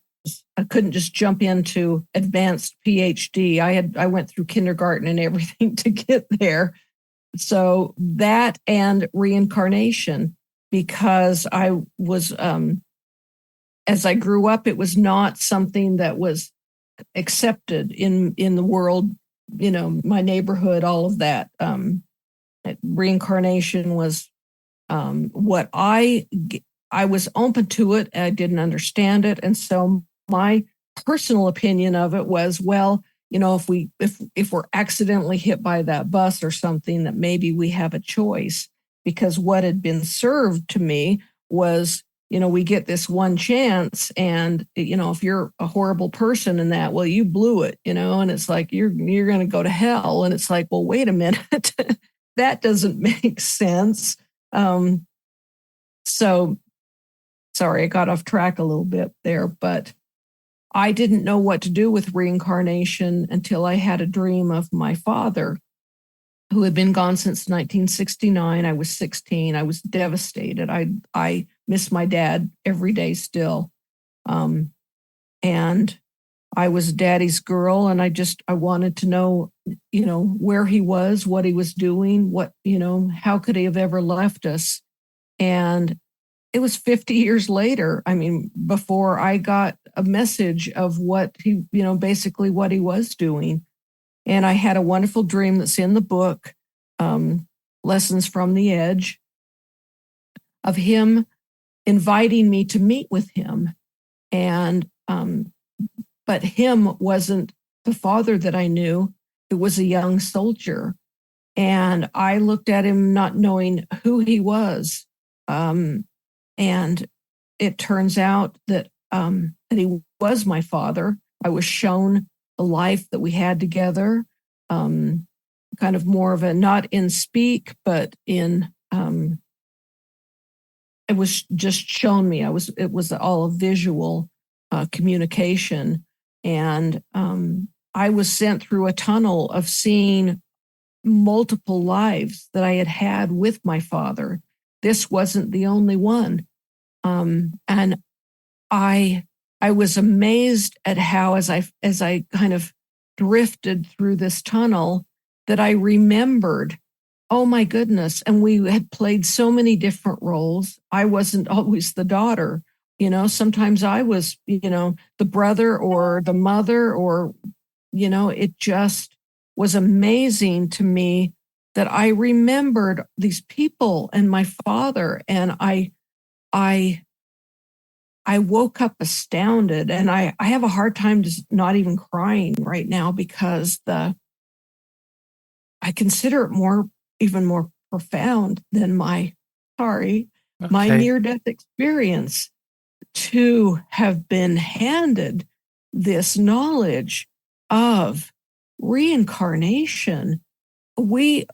I couldn't just jump into advanced PhD. I went through kindergarten and everything to get there. So that and reincarnation, because I was, as I grew up, it was not something that was accepted in the world, my neighborhood, all of that. Reincarnation was what I was open to it. I didn't understand it. And so my personal opinion of it was, well, if we're accidentally hit by that bus or something, that maybe we have a choice, because what had been served to me was, we get this one chance, and, if you're a horrible person in that, well, you blew it, and it's like, you're going to go to hell. And it's like, well, wait a minute, that doesn't make sense. So sorry, I got off track a little bit there, but I didn't know what to do with reincarnation until I had a dream of my father, who had been gone since 1969. I was 16. I was devastated. I miss my dad every day still. And I was daddy's girl, and I wanted to know, where he was, what he was doing, how could he have ever left us? And it was 50 years later, before I got a message of what he, basically what he was doing. And I had a wonderful dream that's in the book, Lessons from the Edge, of him inviting me to meet with him. And, but him wasn't the father that I knew. It was a young soldier. And I looked at him not knowing who he was. And it turns out that he was my father. I was shown life that we had together, kind of more of a, not in speak, but in, it was just shown me. It was all a visual communication. And I was sent through a tunnel of seeing multiple lives that I had had with my father. This wasn't the only one. And I was amazed at how, as I kind of drifted through this tunnel, that I remembered, oh my goodness. And we had played so many different roles. I wasn't always the daughter. Sometimes I was, the brother or the mother, or, it just was amazing to me that I remembered these people and my father. And I woke up astounded, and I have a hard time just not even crying right now, because I consider it even more profound than my near-death experience, to have been handed this knowledge of reincarnation. We,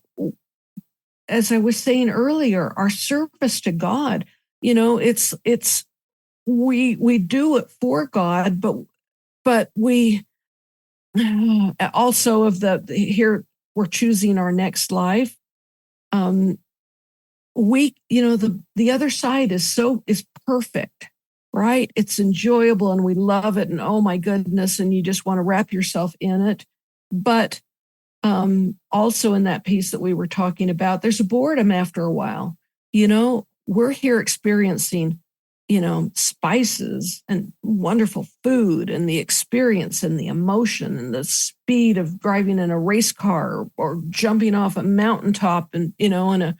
as I was saying earlier, our service to God, it's we do it for God, but we also here we're choosing our next life. The other side is perfect, right? It's enjoyable and we love it, and oh my goodness, and you just want to wrap yourself in it. But also in that piece that we were talking about, there's a boredom after a while. We're here experiencing, spices and wonderful food, and the experience and the emotion and the speed of driving in a race car or jumping off a mountaintop and, in a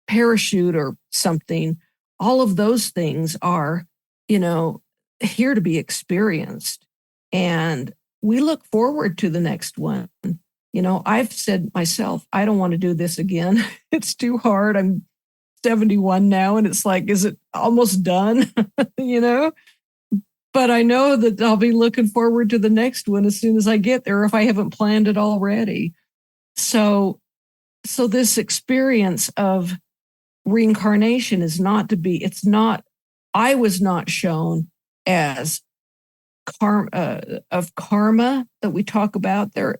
parachute or something. All of those things are, here to be experienced. And we look forward to the next one. I've said myself, I don't want to do this again. It's too hard. I'm 71 now, and it's like, is it almost done? But I know that I'll be looking forward to the next one as soon as I get there, if I haven't planned it already. So this experience of reincarnation I was not shown as karma that we talk about. There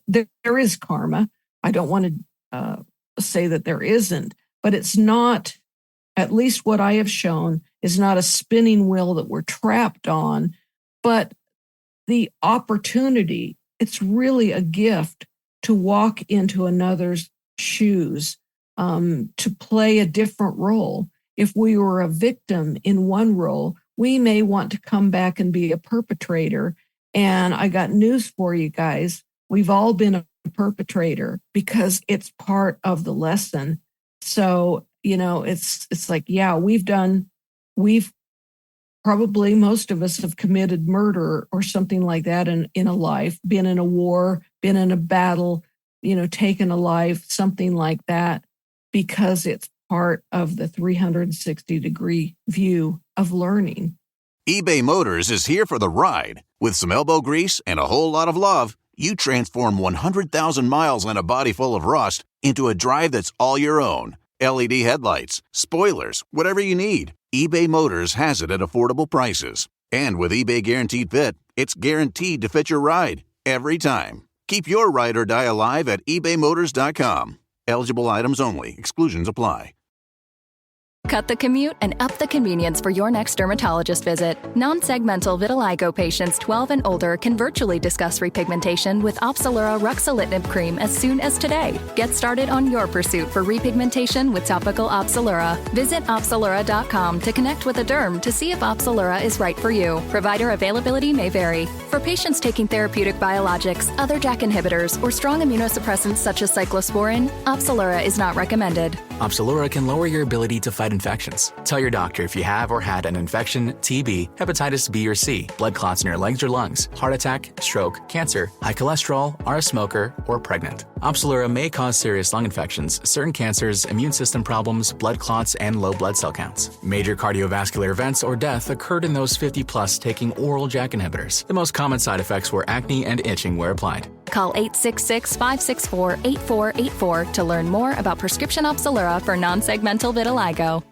is karma. I don't want to say that there isn't, but it's not, at least what I have shown, is not a spinning wheel that we're trapped on, but the opportunity. It's really a gift to walk into another's shoes, to play a different role. If we were a victim in one role, we may want to come back and be a perpetrator. And I got news for you guys. We've all been a perpetrator, because it's part of the lesson. So, it's like, yeah, we've probably, most of us have committed murder or something like that in a life, been in a war, been in a battle, taken a life, something like that, because it's part of the 360-degree view of learning. eBay Motors is here for the ride. With some elbow grease and a whole lot of love, you transform 100,000 miles and a body full of rust into a drive that's all your own. LED headlights, spoilers, whatever you need, eBay Motors has it at affordable prices. And with eBay Guaranteed Fit, it's guaranteed to fit your ride every time. Keep your ride or die alive at ebaymotors.com. Eligible items only. Exclusions apply. Cut the commute and up the convenience for your next dermatologist visit. Non-segmental vitiligo patients 12 and older can virtually discuss repigmentation with Opzelura ruxolitinib cream as soon as today. Get started on your pursuit for repigmentation with topical Opzelura. Visit Opzelura.com to connect with a derm to see if Opzelura is right for you. Provider availability may vary. For patients taking therapeutic biologics, other JAK inhibitors, or strong immunosuppressants such as cyclosporin, Opzelura is not recommended. Opsilura can lower your ability to fight infections. Tell your doctor if you have or had an infection, TB, hepatitis B or C, blood clots in your legs or lungs, heart attack, stroke, cancer, high cholesterol, are a smoker, or pregnant. Opsilura may cause serious lung infections, certain cancers, immune system problems, blood clots, and low blood cell counts. Major cardiovascular events or death occurred in those 50 plus taking oral JAK inhibitors. The most common side effects were acne and itching where applied. Call 866-564-8484 to learn more about prescription Opsilura for non-segmental vitiligo.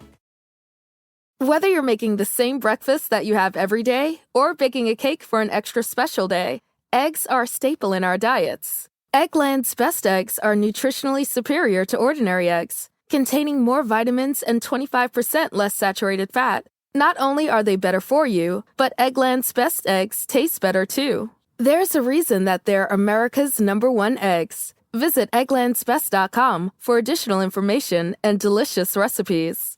Whether you're making the same breakfast that you have every day or baking a cake for an extra special day, eggs are a staple in our diets. Eggland's best eggs are nutritionally superior to ordinary eggs, containing more vitamins and 25% less saturated fat. Not only are they better for you, but Eggland's best eggs taste better too. There's a reason that they're America's #1 eggs. Visit egglandsbest.com for additional information and delicious recipes.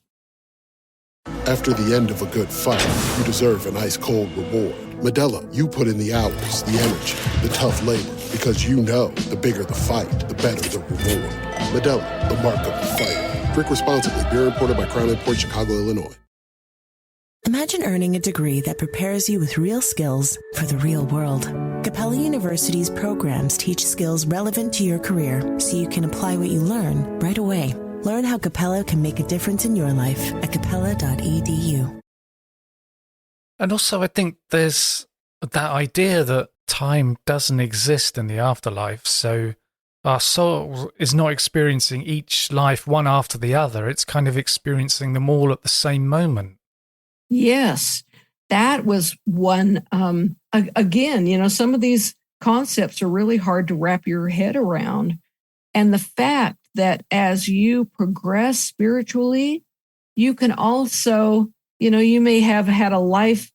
After the end of a good fight, you deserve an ice-cold reward. Modelo, you put in the hours, the energy, the tough labor, because you know the bigger the fight, the better the reward. Modelo, the mark of the fighter. Drink responsibly. Beer imported by Crown Imports, Chicago, Illinois. Imagine earning a degree that prepares you with real skills for the real world. Capella University's programs teach skills relevant to your career so you can apply what you learn right away. Learn how Capella can make a difference in your life at capella.edu. And also, I think there's that idea that time doesn't exist in the afterlife, so our soul is not experiencing each life one after the other. It's kind of experiencing them all at the same moment. Yes, that was one. Again, some of these concepts are really hard to wrap your head around. And the fact that as you progress spiritually, you can also, you may have had a life,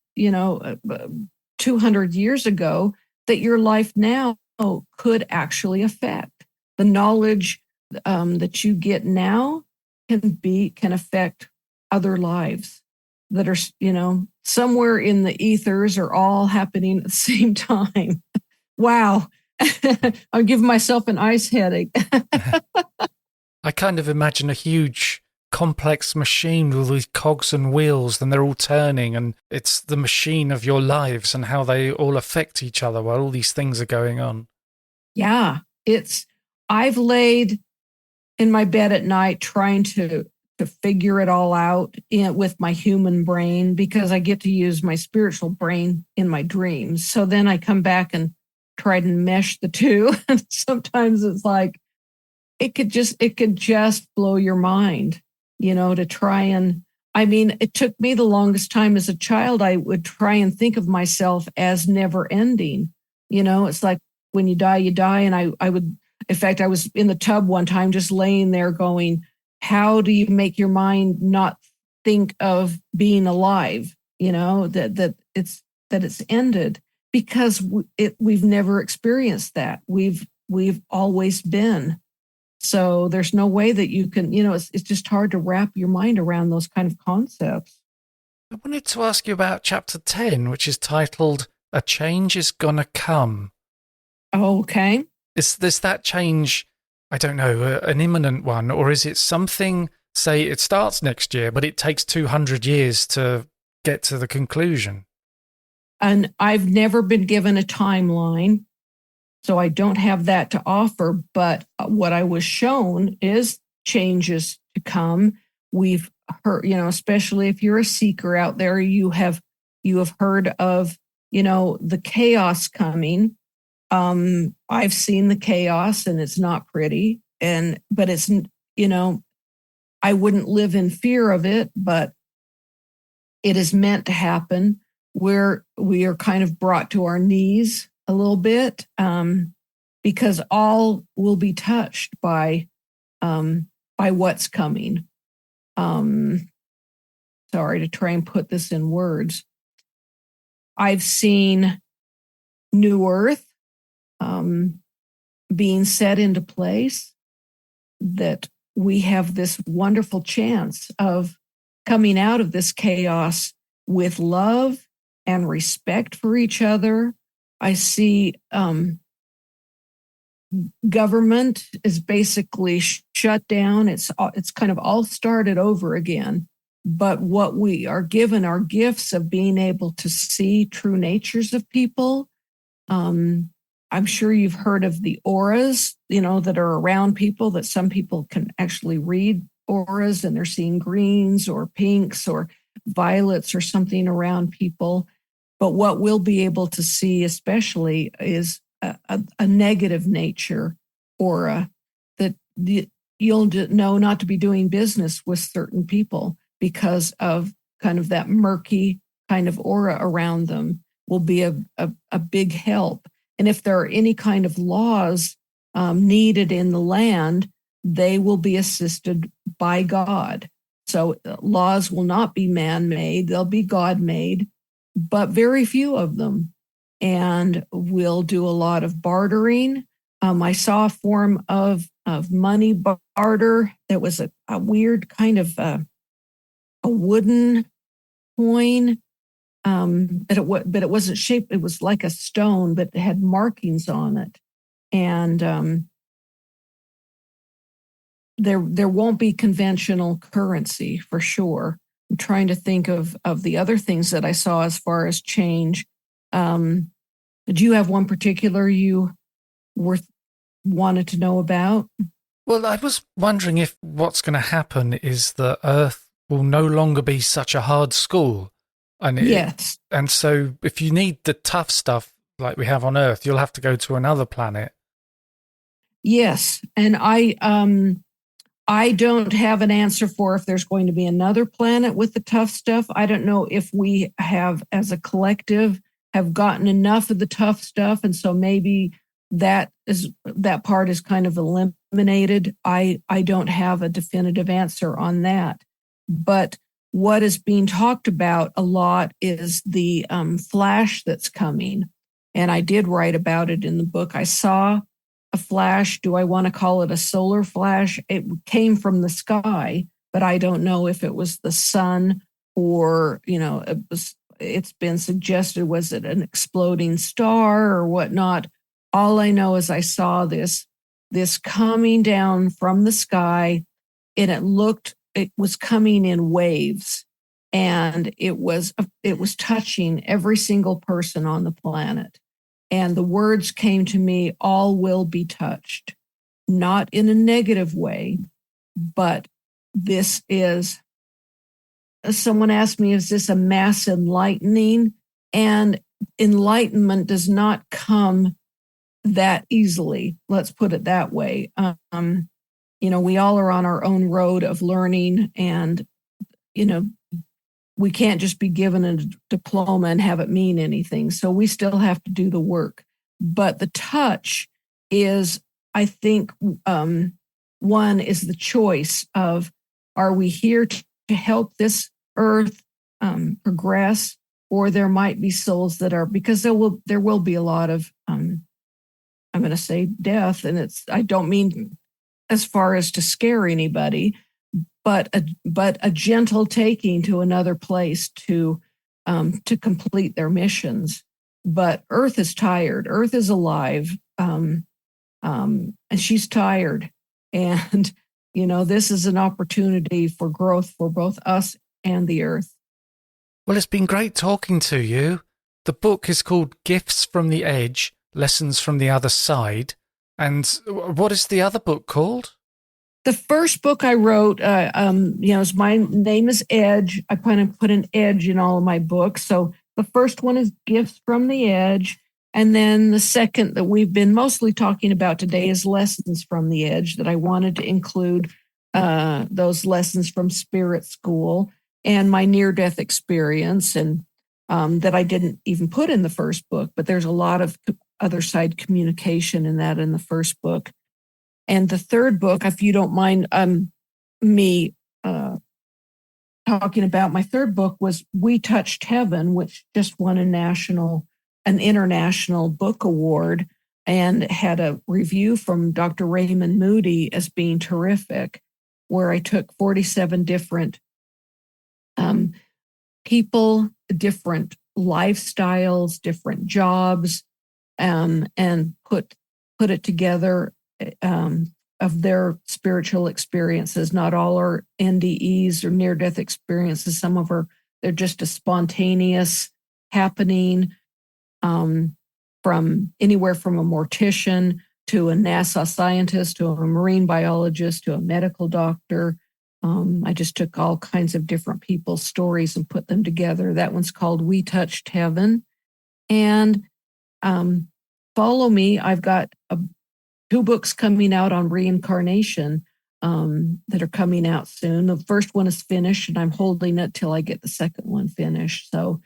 200 years ago that your life now could actually affect. The knowledge that you get now can affect other lives that are, somewhere in the ethers are all happening at the same time. Wow. I'm giving myself an ice headache. I kind of imagine a huge complex machine with these cogs and wheels, and they're all turning, and it's the machine of your lives and how they all affect each other while all these things are going on. Yeah, I've laid in my bed at night trying to figure it all out with my human brain, because I get to use my spiritual brain in my dreams. So then I come back and try to mesh the two. And sometimes it's like, it could just blow your mind, to try and, it took me the longest time as a child. I would try and think of myself as never ending. It's like when you die, you die. And I would, in fact, I was in the tub one time just laying there going, how do you make your mind not think of being alive? That it's ended, because we've never experienced that. We've always been. So there's no way that you can, it's just hard to wrap your mind around those kind of concepts. I wanted to ask you about chapter 10, which is titled "A Change is Gonna Come." Oh, okay. Is that change, I don't know, an imminent one, or is it something, say it starts next year, but it takes 200 years to get to the conclusion? And I've never been given a timeline, so I don't have that to offer. But what I was shown is changes to come. We've heard, especially if you're a seeker out there, you have heard of, the chaos coming. I've seen the chaos, and it's not pretty. But it's, I wouldn't live in fear of it, but it is meant to happen, where we are kind of brought to our knees a little bit, because all will be touched by what's coming. Sorry to try and put this in words. I've seen New Earth being set into place, that we have this wonderful chance of coming out of this chaos with love and respect for each other. I see government is basically shut down. It's kind of all started over again. But what we are given are gifts of being able to see true natures of people. I'm sure you've heard of the auras, that are around people, that some people can actually read auras and they're seeing greens or pinks or violets or something around people. But what we'll be able to see especially is a negative nature aura that you'll know not to be doing business with certain people because of kind of that murky kind of aura around them will be a big help. And if there are any kind of laws needed in the land, they will be assisted by God. So laws will not be man-made, they'll be God-made, but very few of them. And we'll do a lot of bartering. I saw a form of money barter that was a weird kind of a wooden coin, but it wasn't shaped. It was like a stone, but it had markings on it. And there won't be conventional currency for sure. I'm trying to think of the other things that I saw as far as change. Did you have one particular you wanted to know about? Well, I was wondering if what's going to happen is that Earth will no longer be such a hard school. Yes. And so if you need the tough stuff like we have on Earth, you'll have to go to another planet. Yes. And I don't have an answer for if there's going to be another planet with the tough stuff. I don't know if we have, as a collective, have gotten enough of the tough stuff. And so maybe that part is kind of eliminated. I don't have a definitive answer on that. But what is being talked about a lot is the flash that's coming. And I did write about it in the book. I saw a flash. Do I want to call it a solar flash? It came from the sky, but I don't know if it was the sun or, it's been suggested, was it an exploding star or whatnot? All I know is I saw this coming down from the sky, and it was coming in waves, and it was touching every single person on the planet. And the words came to me, all will be touched, not in a negative way, but this is, someone asked me, is this a mass enlightening? And enlightenment does not come that easily. Let's put it that way. We all are on our own road of learning, and, we can't just be given a diploma and have it mean anything. So we still have to do the work. But the touch is, I think, one is the choice of, are we here to help this earth progress, or there might be souls that are, because there will be a lot of, I'm going to say death, and I don't mean as far as to scare anybody, but a gentle taking to another place to complete their missions. But Earth is tired. Earth is alive, and she's tired. And this is an opportunity for growth for both us and the Earth. Well, it's been great talking to you. The book is called Gifts from the Edge, Lessons from the Other Side. And what is the other book called? The first book I wrote, my name is Edge. I kind of put an edge in all of my books. So the first one is Gifts from the Edge. And then the second that we've been mostly talking about today is Lessons from the Edge, that I wanted to include those lessons from Spirit School and my near-death experience, and that I didn't even put in the first book. But there's a lot of other side communication in the first book. And the third book, if you don't mind me talking about, my third book was We Touched Heaven, which just won an international book award, and had a review from Dr. Raymond Moody as being terrific, where I took 47 different people, different lifestyles, different jobs, and put put it together of their spiritual experiences. Not all are NDEs or near-death experiences. Some of they're just a spontaneous happening, from anywhere from a mortician to a NASA scientist to a marine biologist to a medical doctor. I just took all kinds of different people's stories and put them together. That one's called We Touched Heaven. And follow me. I've got 2 books coming out on reincarnation that are coming out soon. The first one is finished, and I'm holding it till I get the second one finished. So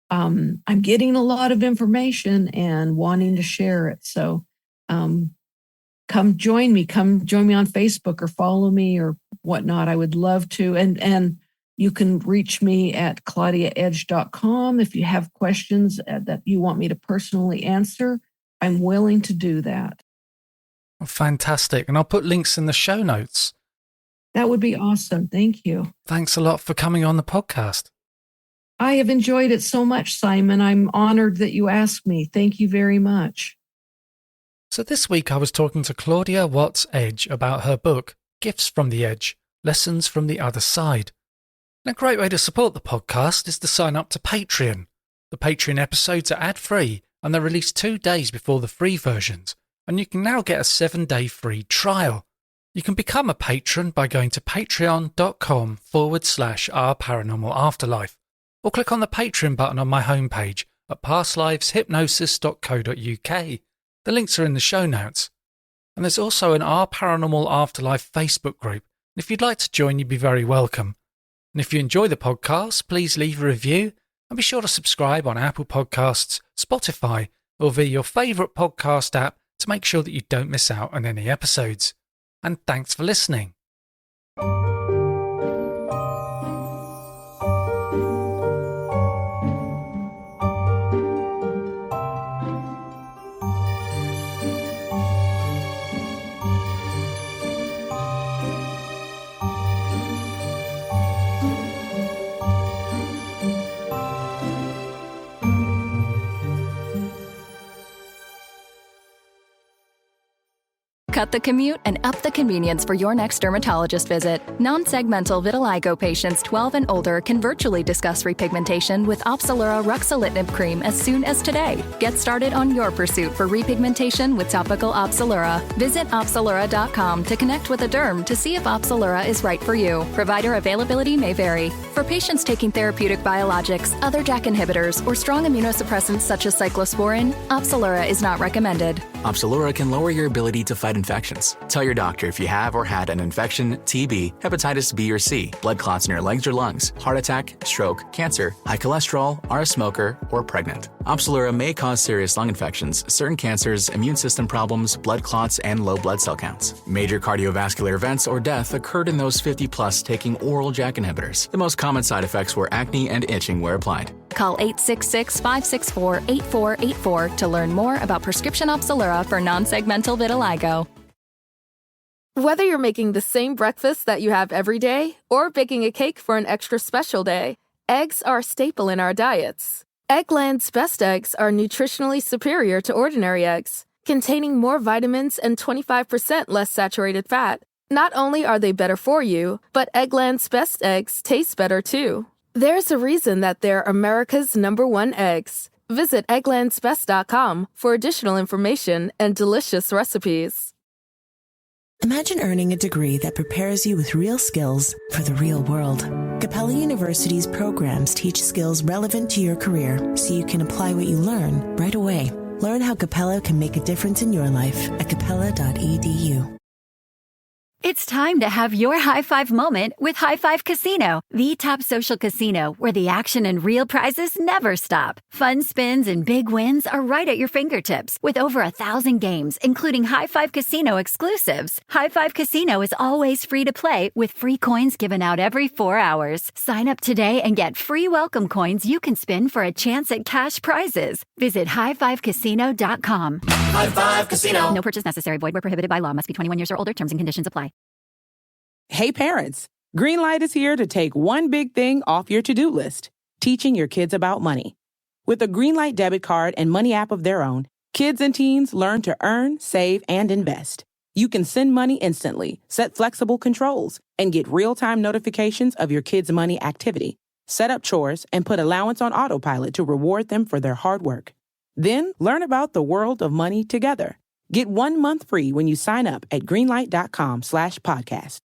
I'm getting a lot of information and wanting to share it. So come join me. Come join me on Facebook or follow me or whatnot. I would love to. And you can reach me at claudiaedge.com if you have questions that you want me to personally answer. I'm willing to do that. Fantastic. And I'll put links in the show notes. That would be awesome. Thank you. Thanks a lot for coming on the podcast. I have enjoyed it so much, Simon. I'm honored that you asked me. Thank you very much. So this week I was talking to Claudia Watts Edge about her book, Gifts from the Edge, Lessons from the Other Side. And a great way to support the podcast is to sign up to Patreon. The Patreon episodes are ad-free and they're released 2 days before the free versions. And you can now get a 7-day free trial. You can become a patron by going to patreon.com/ourparanormalafterlife or click on the Patreon button on my homepage at pastliveshypnosis.co.uk. The links are in the show notes. And there's also an Our Paranormal Afterlife Facebook group. And if you'd like to join, you'd be very welcome. And if you enjoy the podcast, please leave a review and be sure to subscribe on Apple Podcasts, Spotify, or via your favourite podcast app to make sure that you don't miss out on any episodes. And thanks for listening. Cut the commute and up the convenience for your next dermatologist visit. Non-segmental vitiligo patients 12 and older can virtually discuss repigmentation with Opzelura ruxolitinib cream as soon as today. Get started on your pursuit for repigmentation with topical Opzelura. Visit Opzelura.com to connect with a derm to see if Opzelura is right for you. Provider availability may vary. For patients taking therapeutic biologics, other JAK inhibitors, or strong immunosuppressants such as cyclosporin, Opzelura is not recommended. Opzelura can lower your ability to fight infections. Tell your doctor if you have or had an infection, TB, hepatitis B or C, blood clots in your legs or lungs, heart attack, stroke, cancer, high cholesterol, are a smoker, or pregnant. Opzelura may cause serious lung infections, certain cancers, immune system problems, blood clots, and low blood cell counts. Major cardiovascular events or death occurred in those 50 plus taking oral JAK inhibitors. The most common side effects were acne and itching where applied. Call 866-564-8484 to learn more about prescription Opzelura for non-segmental vitiligo. Whether you're making the same breakfast that you have every day or baking a cake for an extra special day, eggs are a staple in our diets. Eggland's best eggs are nutritionally superior to ordinary eggs, containing more vitamins and 25% less saturated fat. Not only are they better for you, but Eggland's best eggs taste better too. There's a reason that they're America's #1 eggs. Visit egglandsbest.com for additional information and delicious recipes. Imagine earning a degree that prepares you with real skills for the real world. Capella University's programs teach skills relevant to your career so you can apply what you learn right away. Learn how Capella can make a difference in your life at capella.edu. It's time to have your high five moment with High Five Casino, the top social casino where the action and real prizes never stop. Fun spins and big wins are right at your fingertips with over 1,000 games, including High Five Casino exclusives. High Five Casino is always free to play with free coins given out every 4 hours. Sign up today and get free welcome coins you can spin for a chance at cash prizes. Visit highfivecasino.com. High Five Casino. No purchase necessary. Void where prohibited by law. Must be 21 years or older. Terms and conditions apply. Hey parents, Greenlight is here to take one big thing off your to-do list, teaching your kids about money. With a Greenlight debit card and money app of their own, Kids and teens learn to earn, save, and invest. You can send money instantly, set flexible controls, and get real-time notifications of your kids' money activity. Set up chores and put allowance on autopilot to reward them for their hard work. Then learn about the world of money together. Get 1 month free when you sign up at greenlight.com/podcast.